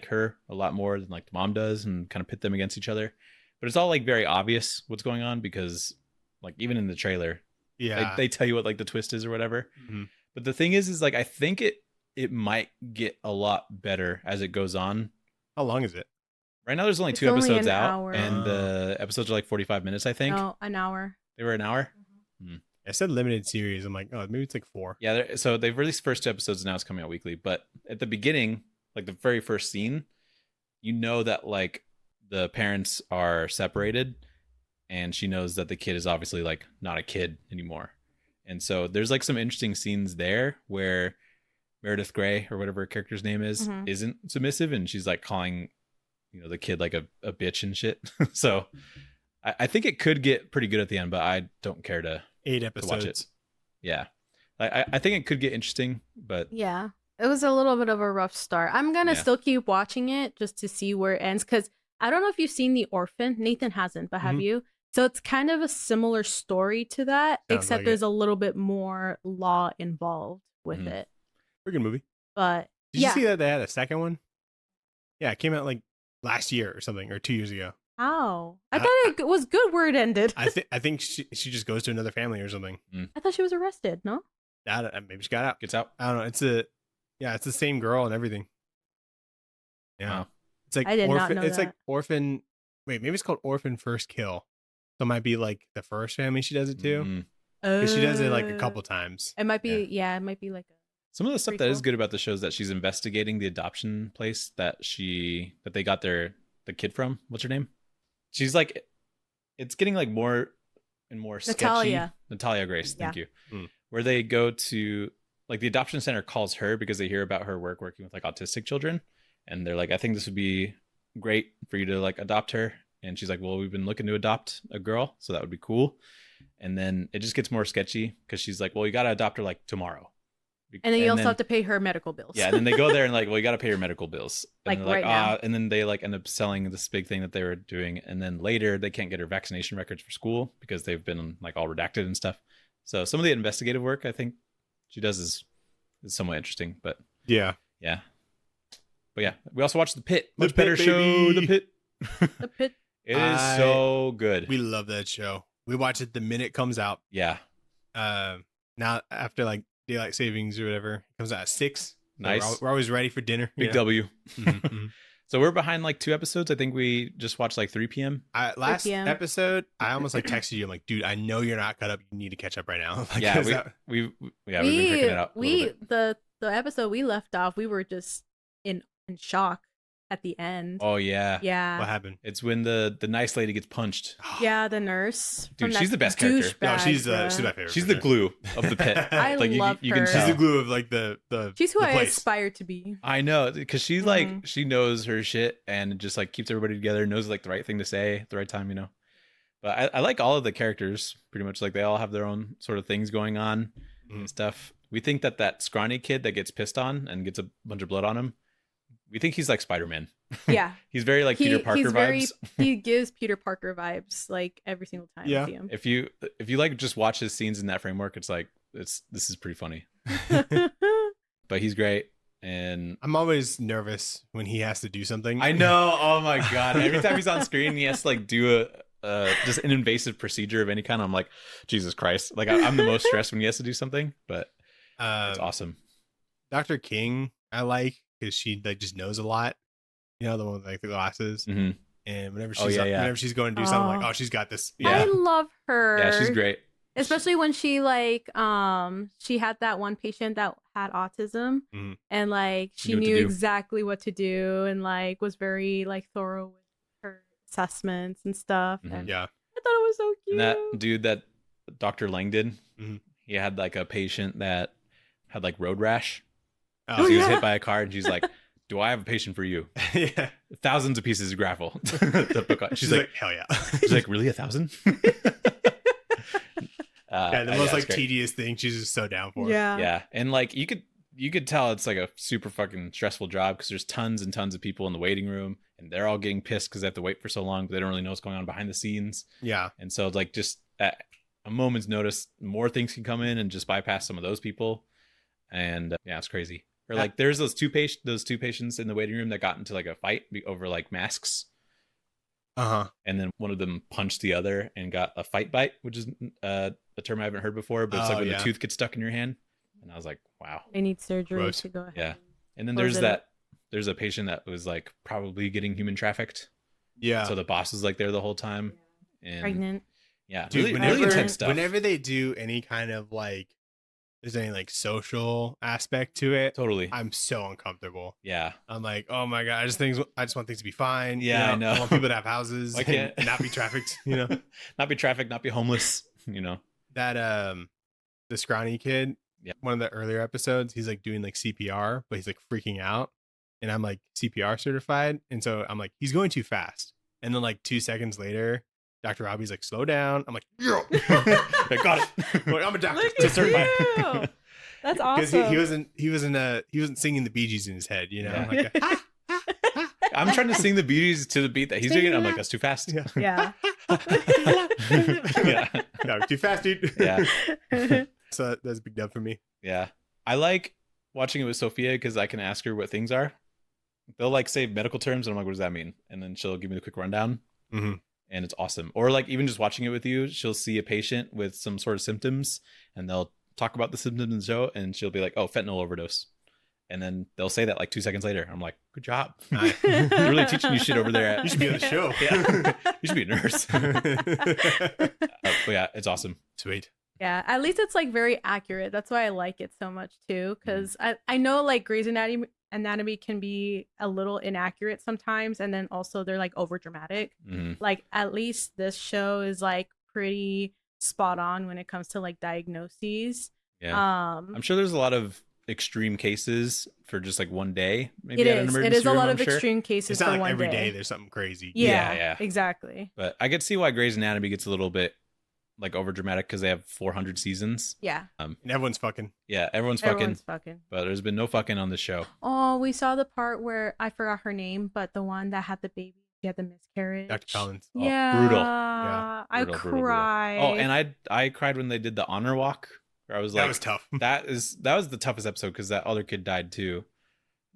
her a lot more than like the mom does, and kind of pit them against each other. But it's all like very obvious what's going on, because like even in the trailer, Yeah. they tell you what like the twist is or whatever. Mhm. But the thing is like I think it might get a lot better as it goes on. How long is it? Right now there's only It's 2 only episodes an out, hour. and the episodes are like 45 minutes, I think. No, an hour. They were an hour. I said limited series. I'm like, oh, maybe it's like 4. Yeah, so they've released first 2 episodes, and now it's coming out weekly. But at the beginning, like the very first scene, you know that like the parents are separated, and she knows that the kid is obviously like not a kid anymore. And so there's like some interesting scenes there where Meredith Grey, or whatever her character's name is, Mhm. isn't submissive, and she's like calling, you know, the kid like a bitch and shit. So I think it could get pretty good at the end, but I don't care to 8 watch episodes. it. Yeah. I think it could get interesting, but Yeah. It was a little bit of a rough start. I'm going to Yeah. still keep watching it just to see where it ends, because I don't know if you've seen The Orphan. Nathan hasn't, but have Mhm. you? So it's kind of a similar story to that, Sounds except like there's a little bit more law involved with Mhm. it. Pretty good movie. But Did yeah. you see that they had a second one? Yeah, it came out like last year or something, or 2 years ago. How? I thought it was good where it ended. I think she just goes to another family or something. I thought she was arrested, no? Maybe she got out. gets out. I don't know. It's the same girl and everything. Yeah, Wow. it's like I did not orphan. know It's like that. orphan. Wait, maybe it's called Orphan First Kill. So it might be like the first family she does it to, Mhm. because she does it like a Uh, couple times. It might be, yeah, it might be like a. Some of the stuff that is Prequel. good about the show is that she's investigating the adoption place that they got the kid from. What's her name? She's like, it's getting like more and more sketchy. Natalia Grace, thank you. Hmm. Where they go to, like, the adoption center calls her because they hear about her work working with like autistic children, and they're like, I think this would be great for you to like adopt her. And she's like, well, we've been looking to adopt a girl, so that would be cool. And then it just gets more sketchy because she's like, well, you got to adopt her like tomorrow. And then you also have to pay her medical bills. Yeah, and then they go there and like, well, you got to pay your medical bills. And Like, they're like, right now. and then they like end up selling this big thing that they were doing, and then later they can't get her vaccination records for school because they've been like all redacted and stuff. So some of the investigative work I think she does is somewhat interesting, but Yeah, yeah. But yeah, we also watched The Pit, The much better Pit, show, baby. The Pit. The Pit. It is so good. we love that show. We watch it the minute it comes out. Yeah, Now after like daylight savings or whatever, it comes out at 6. So nice. we're always ready for dinner. Big you know? W. Mhm, mhm. So we're behind like 2 episodes. I think we just watched like 3 p.m. Last 3 p.m. episode, I almost like texted you. I'm like, dude, I know you're not caught up. You need to catch up right now. Like, Yeah, is that- we've been cooking it out. A little bit. The episode we left off, we were just in shock at the end. Oh yeah. Yeah. what happened? It's when the nice lady gets punched. Yeah, the nurse. Dude, from she's that the best character. No, douchebag, she's my bruh. favorite. She's for the sure. glue of the pit. I like love you can her. She's tell. the glue of like the She's who the I place. aspire to be. I know, because she's like Mhm. she knows her shit and just like keeps everybody together. Knows like the right thing to say at the right time, you know. But I like all of the characters pretty much. Like they all have their own sort of things going on Mhm. and stuff. We think that scrawny kid that gets pissed on and gets a bunch of blood on him, we think he's like Spider-Man. Yeah. He's very like Peter Parker he's vibes. he gives Peter Parker vibes like every single time Yeah. I see him. If you like just watch his scenes in that framework, it's like this is pretty funny. But he's great, and I'm always nervous when he has to do something. I know. Oh my god! Every time he's on screen, he has to like do just an invasive procedure of any kind. I'm like, Jesus Christ! Like I'm the most stressed when he has to do something, but it's awesome. Dr. King, I like because she like just knows a lot. You know, the one with like the glasses. hmm And whenever Oh, she's yeah, yeah. whenever she's going to do something, I'm like, Oh. oh, she's got this. Yeah. I love her. Yeah, she's great. Especially when she like she had that one patient that had autism Mhm. and like she Knew what to knew do. exactly what to do and like was very like thorough with her assessments and stuff. Mhm. And Yeah. I thought it was so cute. And that dude that Dr. Lang did, Mhm. he had like a patient that had like road rash, So he was hit by a car, and she's like, "Do I have a patient for you?" Yeah. Thousands of pieces of gravel. To put on. She's like, hell yeah. she's like, really 1,000? Yeah, the most it's like great. tedious thing. She's just so down for. Yeah. Yeah, and like you could tell it's like a super fucking stressful job because there's tons and tons of people in the waiting room, and they're all getting pissed because they have to wait for so long, but they don't really know what's going on behind the scenes. Yeah. And so like just at a moment's notice, more things can come in and just bypass some of those people. And yeah, it's crazy. Or like there's those two patients in the waiting room that got into like a fight over like masks. Uh-huh. And then one of them punched the other and got a fight bite, which is a term I haven't heard before, but it's like when the tooth gets stuck in your hand. And I was like, wow. They need surgery Gross. to go ahead. Yeah. And then Close there's a patient that was like probably getting human trafficked. Yeah. So the boss was like there the whole time. And Pregnant. yeah, Dude, really intense stuff. Whenever they do any kind of like, there's any like social aspect to it, Totally. I'm so uncomfortable. Yeah. I'm like, oh my god, I just want things to be fine. Yeah, I know. I want people to have houses Why can't- and not be trafficked. You know, Not be trafficked, not be homeless, that the scrawny kid. Yeah. One of the earlier episodes, he's like doing like CPR, but he's like freaking out, and I'm like CPR certified, and so I'm like, he's going too fast, and then like 2 seconds later, Dr. Robbie's like, slow down. I'm like, yo, I got it. I'm like, I'm a doctor. Look So at certified. you. That's Because awesome. he wasn't singing the Bee Gees in his head, you know. Yeah. Like I'm trying to sing the beauties to the beat that he's doing it. I'm like, that's too fast. Yeah. Yeah. Yeah. No, too fast, dude. Yeah. So that's a big dub for me. Yeah. I like watching it with Sophia because I can ask her what things are. They'll like say medical terms and I'm like, what does that mean? And then she'll give me the quick rundown. Mm-hmm. And it's awesome. Or like even just watching it with you, she'll see a patient with some sort of symptoms and they'll talk about the symptoms in the show and she'll be like, oh, fentanyl overdose. And then they'll say that like 2 seconds later. I'm like, good job. Nice. They're really teaching you shit over there. You should be on the show. Yeah. You should be a nurse. But yeah, it's awesome. Sweet. Yeah, at least it's like very accurate. That's why I like it so much too. Because I know like Grey's Anatomy can be a little inaccurate sometimes, and then also they're like over dramatic. Mm-hmm. Like at least this show is like pretty spot on when it comes to like diagnoses. Yeah. I'm I'm sure there's a lot of extreme cases for just like one day. Maybe it at an is. It emergency is a room, lot I'm of sure. extreme cases It's for not like one every day. day there's something crazy. Yeah. Exactly. But I could see why Grey's Anatomy gets a little bit like over dramatic because they have 400 seasons. Yeah. And everyone's fucking. Yeah, everyone's fucking. fucking. But there's been no fucking on this show. Oh, we saw the part where I forgot her name, but the one that had the baby, she had the miscarriage. Dr. Collins. Oh, Yeah. brutal. Yeah. I Brutal, brutal. cried. Oh, and I cried when they did the honor walk. Where I was That like, was tough. that was the toughest episode because that other kid died too.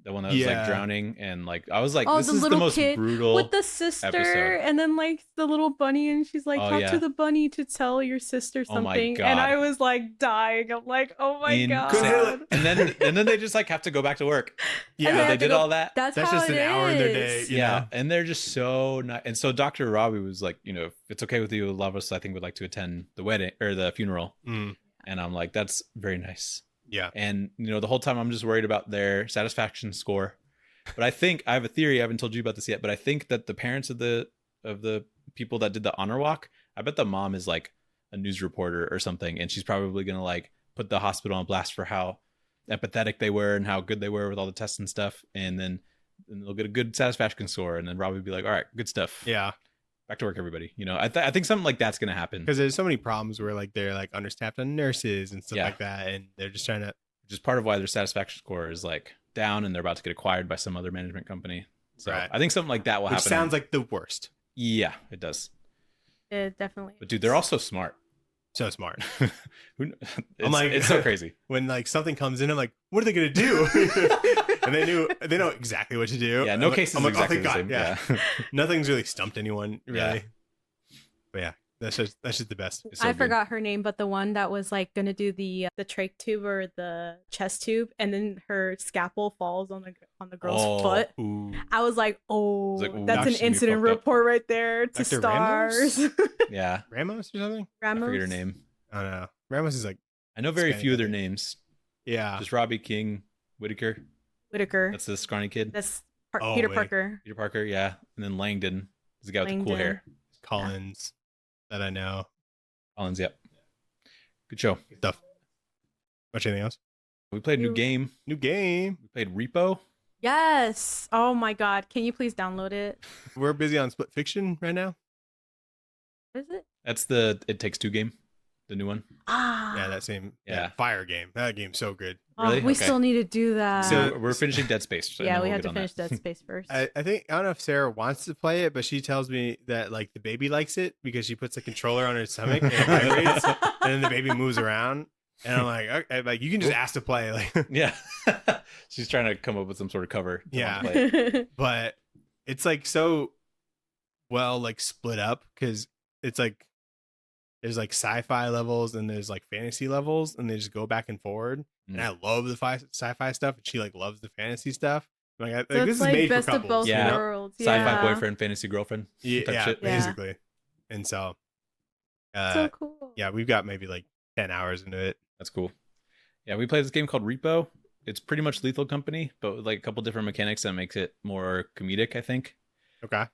The one that was like Yeah. drowning, and like I was like, Oh, this the is the little most kid brutal. with the sister, episode. and then like the little bunny, and she's like, Oh, talk yeah. to the bunny to tell your sister Oh my something. God. And I was like dying. I'm like, oh my Insane. god. and then they just like have to go back to work. Yeah. they They have to did go- all that. That's That's how just it an hour in their is. day. You Yeah, know? and they're just so nice. And so Dr. Robbie was like, if it's okay with you, a lot of us I think would like to attend the wedding or the funeral. Mm, And I'm like, that's very nice. yeah. And the whole time I'm just worried about their satisfaction score. But I think I have a theory. I haven't told you about this yet, but I think that the parents of the people that did the honor walk, I bet the mom is like a news reporter or something, and she's probably gonna like put the hospital on blast for how empathetic they were and how good they were with all the tests and stuff, and then they'll get a good satisfaction score, and then Robbie will be like, all right, good stuff. Yeah. Back to work, everybody. I think something like that's gonna happen. Because there's so many problems where like they're like understaffed on nurses and stuff Yeah. like that, and they're just trying to. Which is part of why their satisfaction score is like down and they're about to get acquired by some other management company. So Right. I think something like that will Which happen. sounds like the worst. Yeah, it does. It definitely. But dude, they're all so smart. So smart. It's, like- it's so crazy. When like something comes in, I'm like, what are they gonna do? And they know exactly what to do. Yeah, no I'm like- case is I'm like, exactly oh, the thank same. God. Yeah. Nothing's really stumped anyone really. Yeah. But yeah, that's just the best. It's so I good. forgot her name, but the one that was like gonna do the trach tube or the chest tube, and then her scalpel falls on the girl's Oh. foot. Ooh. I was like, oh, It's like, ooh, that's that an should be incident fucked up. report right there to Dr. stars. Yeah. Ramos or something? I Ramos. forget her name. I don't know. Ramos is like, I know very Spanish, few I of their think. names. yeah. Just Robbie King, Whitaker. Whitaker. That's the scrawny kid. That's Oh, Peter wait. Parker. Peter Parker, yeah. And then Langdon is the guy with the cool Langdon. hair. Collins that I know. Collins, yep. Good show. Stuff. Much anything else? We played a new game. New game. We played Repo. Yes. Oh my God. Can you please download it? We're busy on Split Fiction right now. What is it? That's the It Takes Two game, the new one. Ah. Yeah, that same Yeah. Fire game. That game's so good. Really? We Okay. still need to do that. So- We're finishing Dead Space. So yeah, then we we'll have get to on finish that. Dead Space first. I don't know if Sarah wants to play it, but she tells me that like the baby likes it because she puts a controller on her stomach and it vibrates, and then the baby moves around. And I'm like, okay, like you can just ask to play, like, Yeah. She's trying to come up with some sort of cover. to Yeah. want to play. but it's like so well like split up because it's like there's like sci-fi levels and there's like fantasy levels and they just go back and forward. And I love the sci-fi stuff, and she like loves the fantasy stuff. Like, So this it's is like made best for of couples. both you Yeah. know? worlds. Sci-fi Yeah. boyfriend, fantasy girlfriend. Yeah, type yeah, shit. Yeah. basically. And so, So cool. yeah, we've got maybe like 10 hours into it. That's cool. Yeah, we played this game called Repo. It's pretty much Lethal Company, but with like a couple different mechanics that makes it more comedic, I think. Okay.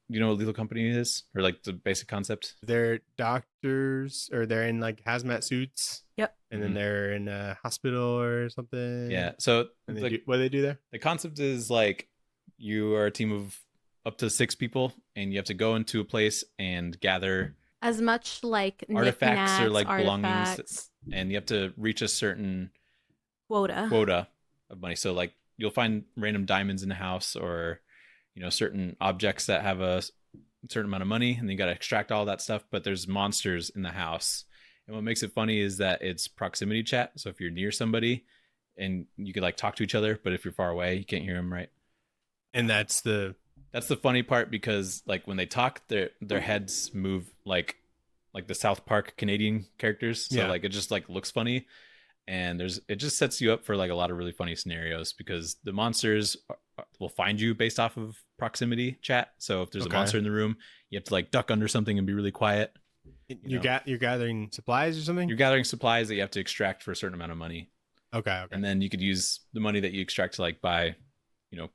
You know what Lethal Company is? Or like the basic concept? They're doctors, or they're in like hazmat suits. Yep. And then Mhm. they're in a hospital or something. Yeah. So And the, what do they do there? the concept is like you are a team of up to 6 people and you have to go into a place and gather, As much like Artifacts or, knickknacks, like, belongings artifacts, and you have to reach a certain quota. quota of money. So like you'll find random diamonds in the house, or certain objects that have a certain amount of money, and then you got to extract all that stuff. But there's monsters in the house, and what makes it funny is that it's proximity chat. So if you're near somebody and you could like talk to each other, but if you're far away you can't hear them, right? And that's the funny part, because like when they talk, their heads move like the South Park Canadian characters. So Yeah. like it just like looks funny, and it just sets you up for like a lot of really funny scenarios, because the monsters will find you based off of proximity chat. So if there's Okay. a monster in the room, you have to like duck under something and be really quiet. you're gathering supplies or something. You're gathering supplies that you have to extract for a certain amount of money, Okay. and then you could use the money that you extract to like buy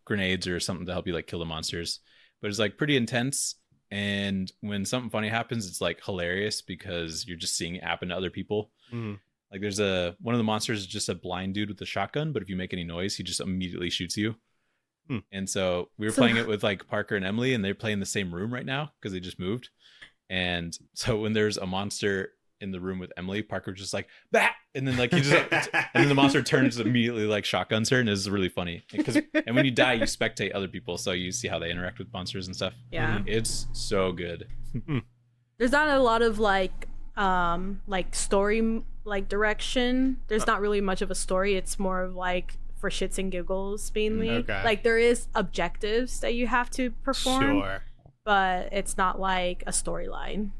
grenades or something to help you like kill the monsters. But it's like pretty intense, and when something funny happens, it's like hilarious because you're just seeing it happen to other people. Mhm. Like there's one of the monsters is just a blind dude with a shotgun, but if you make any noise, he just immediately shoots you. And so we were playing it with like Parker and Emily, and they're playing in the same room right now because they just moved. And so when there's a monster in the room with Emily, Parker's just like, bah! And then like he just and then the monster turns immediately like shotguns her, and it's really funny. And when you die, you spectate other people, so you see how they interact with monsters and stuff. Yeah. It's so good. There's not a lot of like story like direction. There's not really much of a story. It's more of like for shits and giggles mainly. Okay. Like there is objectives that you have to perform, Sure. but it's not like a storyline.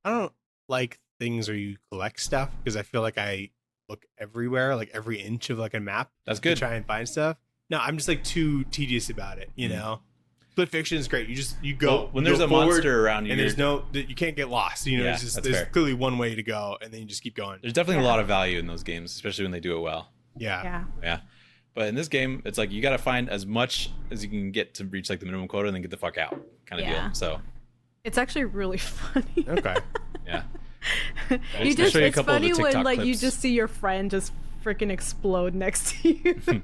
I don't like things where you collect stuff because I feel like I look everywhere, like every inch of like a map. That's to good. try and find stuff. No, I'm just like too tedious about it. You know, Split Fiction is great. You go Well, when you there's go a forward, monster around you, and there's you can't get lost. You know, Yeah, it's just that's there's fair. clearly one way to go, and then you just keep going. there's definitely Yeah. a lot of value in those games, especially when they do it well. Yeah. Yeah. But in this game, it's like you got to find as much as you can get to reach like the minimum quota and then get the fuck out kind of Yeah. deal. So It's actually really funny. Okay. yeah. You I'll just show you a it's couple of the funny when TikTok like you clips. just see your friend just freaking explode next to you.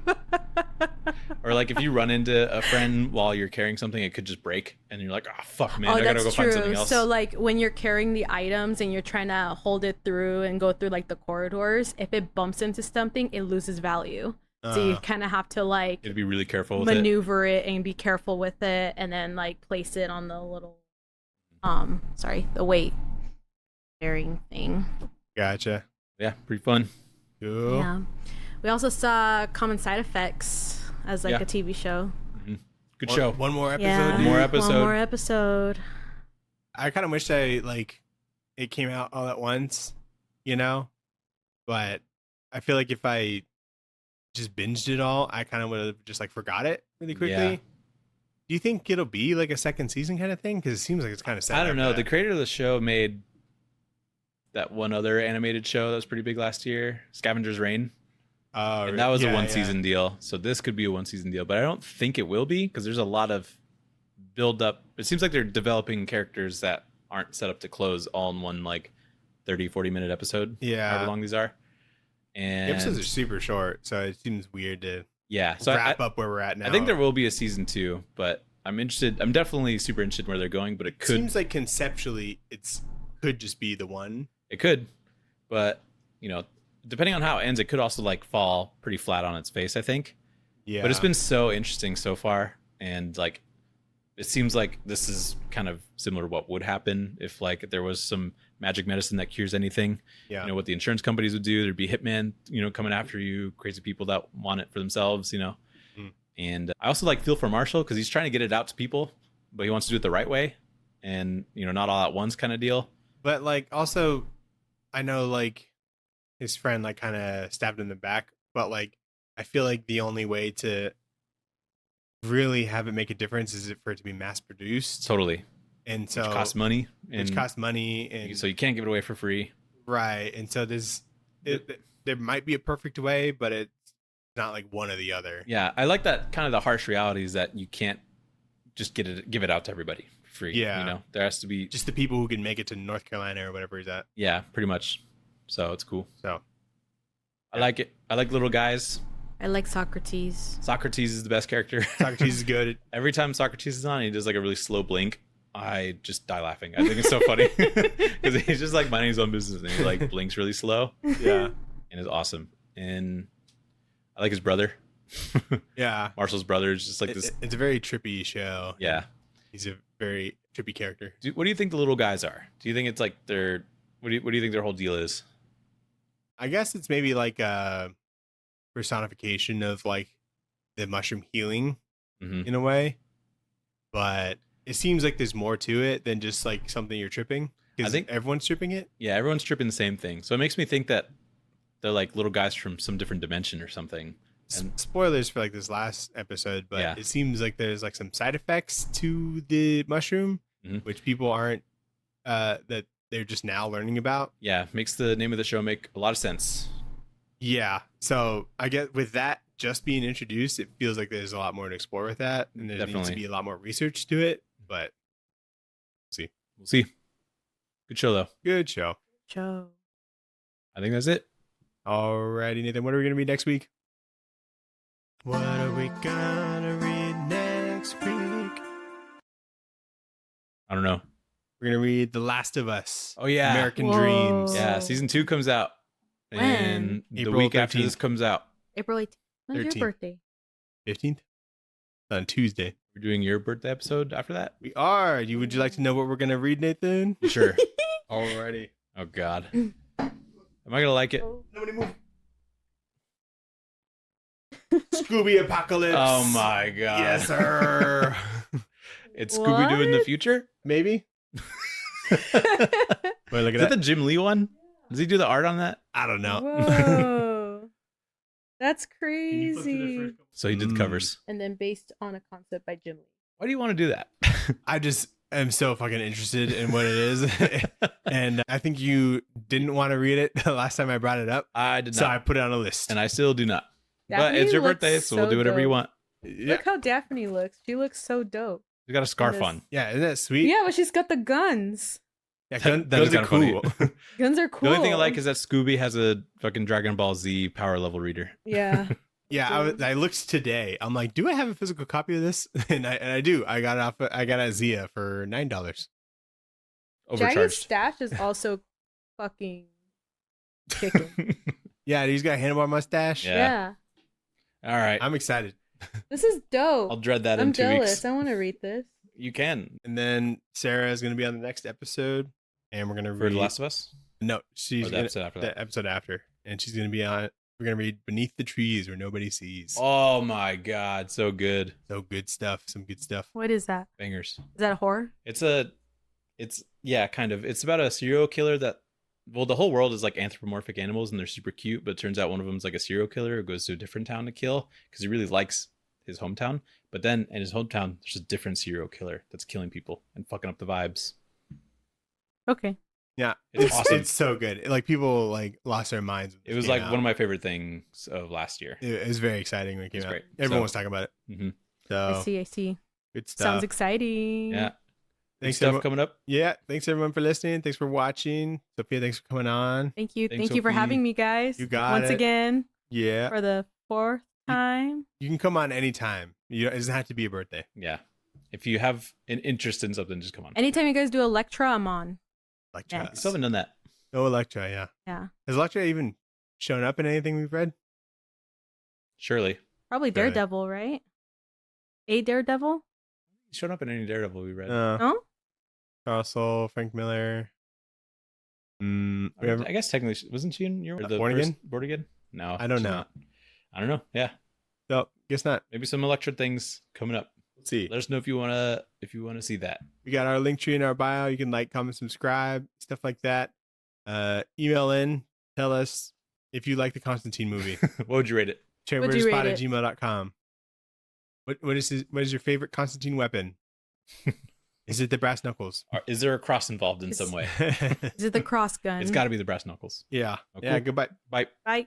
Or like if you run into a friend while you're carrying something, it could just break, and you're like, oh fuck, man, Oh, I gotta that's go find something true. else. So like when you're carrying the items and you're trying to hold it through and go through like the corridors, if it bumps into something, it loses value. So you kind of have to like You'd be really careful with it. maneuver it and be careful with it, and then like place it on the little the weight bearing thing. Gotcha. Yeah, pretty fun. Cool. Yeah. We also saw Common Side Effects as like Yeah. a TV show. Good show. One more episode. Yeah. dude? More One episode. more episode. I kind of wish it came out all at once, you know, but I feel like if I just binged it all, I kind of would have just like forgot it really quickly. Yeah. Do you think it'll be like a second season kind of thing? Because it seems like it's kind of set. I don't up know. for The that. creator of the show made that one other animated show that was pretty big last year, Scavenger's Reign. And that was a one season deal. So this could be a one season deal, but I don't think it will be because there's a lot of build up. It seems like they're developing characters that aren't set up to close all in one like 30, 40 minute episode. Yeah. However long these are. And The episodes are super short, so it seems weird to yeah, so wrap up where we're at now. I think there will be a season 2, but I'm interested. I'm definitely super interested in where they're going, but it could. Seems like conceptually could just be the one. It could, but depending on how it ends, it could also like fall pretty flat on its face, I think. Yeah. But it's been so interesting so far, and like it seems like this is kind of similar to what would happen if like there was some magic medicine that cures anything. Yeah. What the insurance companies would do. There'd be hitmen, coming after you, crazy people that want it for themselves, Mm. And I also like feel for Marshall because he's trying to get it out to people, but he wants to do it the right way, and not all at once kind of deal. But like also, I know like his friend like kind of stabbed him in the back, but like I feel like the only way to really have it make a difference is for it to be mass produced. Totally. And so which costs money. Which costs money, and so you can't give it away for free. Right. And so there might be a perfect way, but it's not like one or the other. Yeah, I like that kind of the harsh realities that you can't just give it out to everybody for free. Yeah. There has to be Just the people who can make it to North Carolina or whatever he's at. Yeah, pretty much. So it's cool. So I like it. I like little guys. I like Socrates. Socrates is the best character. Socrates is good. Every time Socrates is on, he does like a really slow blink. I just die laughing. I think it's so funny because he's just like minding his own business and he like blinks really slow. Yeah. And it's awesome. And I like his brother. Yeah. Marshall's brother is just like this. It's a very trippy show. Yeah. He's a very trippy character. What do you think the little guys are? Do you think it's like what do you think their whole deal is? I guess it's maybe like a personification of like the mushroom healing in a way, but it seems like there's more to it than just like something you're tripping. I think everyone's tripping it. Yeah, everyone's tripping the same thing. So it makes me think that they're like little guys from some different dimension or something. And spoilers for like this last episode, but Yeah. it seems like there's like some side effects to the mushroom, which people aren't that they're just now learning about. yeah, makes the name of the show make a lot of sense. Yeah. So I get with that just being introduced, it feels like there's a lot more to explore with that, and there needs Definitely. to be a lot more research to it. But We'll see. Good show though. good show. Joe. I think that's it. Alrighty, Nathan, what are we gonna read next week? What are we gonna read next week? I don't know. We're gonna read The Last of Us. Oh yeah. American Whoa. Dreams. Yeah, season 2 comes out. When? And the April week after 13th. this comes out. April 18th. When's 13th. your birthday? 15th on Tuesday. We're doing your birthday episode after that? We are. Would you like to know what we're gonna read, Nathan? Sure. Alrighty. Oh god. Am I gonna like it? Nobody move. Scooby Apocalypse. Oh my god. Yes, sir. It's Scooby Doo in the future? Maybe. Wait, look at Is that the Jim Lee one? Does he do the art on that? I don't know. Whoa. That's crazy. So he did the covers. And then based on a concept by Jim Lee. Why do you want to do that? I just am so fucking interested in what it is. And I think you didn't want to read it the last time I brought it up. I did So not. I put it on a list. And I still do not. But Daphne it's your looks birthday, so we'll so do whatever you dope. want. Yeah. Look how Daphne looks. She looks so dope. You got a scarf Yes. on. Yeah, isn't that sweet? Yeah, but she's got the guns. Yeah, That is guns are kinda cool. funny. Guns are cool. The only thing I like is that Scooby has a fucking Dragon Ball Z power level reader. Yeah. Yeah, I looked today. I'm like, do I have a physical copy of this? And I do. I got it at Zia for $9. Jagged's Overcharged. stash is also fucking kicking. Yeah, he's got a handlebar mustache. Yeah. Yeah. All right. I'm excited. This is dope. I'll dread that I'm in 2 jealous. weeks. I want to read this. You can. And then Sarah is going to be on the next episode, and we're going to For read The Last of Us? No, she's Or the gonna, episode after that? the episode after, and she's going to be on. We're going to read Beneath the Trees Where Nobody Sees. Oh my god, so good. So good stuff. Some good stuff. What is that? Bangers. Is that a horror? It's yeah, kind of. It's about a serial killer that, well, the whole world is like anthropomorphic animals and they're super cute, but it turns out one of them is like a serial killer who goes to a different town to kill because he really likes his hometown. But then in his hometown, there's a different serial killer that's killing people and fucking up the vibes. Okay. Yeah, It's awesome. It's so good. Like people like lost their minds. when It was came like out. one of my favorite things of last year. It was very exciting when it came It's out. great. Everyone So- was talking about it. Mhm. So I see. good stuff. Sounds exciting. Yeah. Thanks, stuff everyone. coming up. Yeah. Thanks everyone for listening. Thanks for watching. Sophia, thanks for coming on. Thank you. Thanks, Thank you for Sophie. having me, guys. You got Once it. again Yeah. for the 4th time. You can come on anytime. It doesn't have to be a birthday. Yeah. If you have an interest in something, just come on. Anytime you guys do Electra, I'm on. Electra. Yes. I still haven't done that. No Electra, yeah. Yeah. Has Electra even shown up in anything we've read? Surely. Probably Really? Daredevil, right? A Daredevil? He's shown up in any Daredevil we read. No? Charles Soule, Frank Miller. We have, I guess technically, wasn't she in your Born Again? Born Again? No. I don't she's know. not. I don't know. Yeah. no, guess not. Maybe some Electra things coming up. Let's see. Let us know if you wanna see that. We got our link tree in our bio. You can like, comment, subscribe, stuff like that. Email in, tell us if you like the Constantine movie. What would you rate it? Would you rate it? tradewaiterspot@gmail.com. What is your favorite Constantine weapon? Is it the brass knuckles? Is there a cross involved in some way? Is it the cross gun? It's got to be the brass knuckles. Yeah. Oh, Yeah, cool. goodbye. Bye. Bye.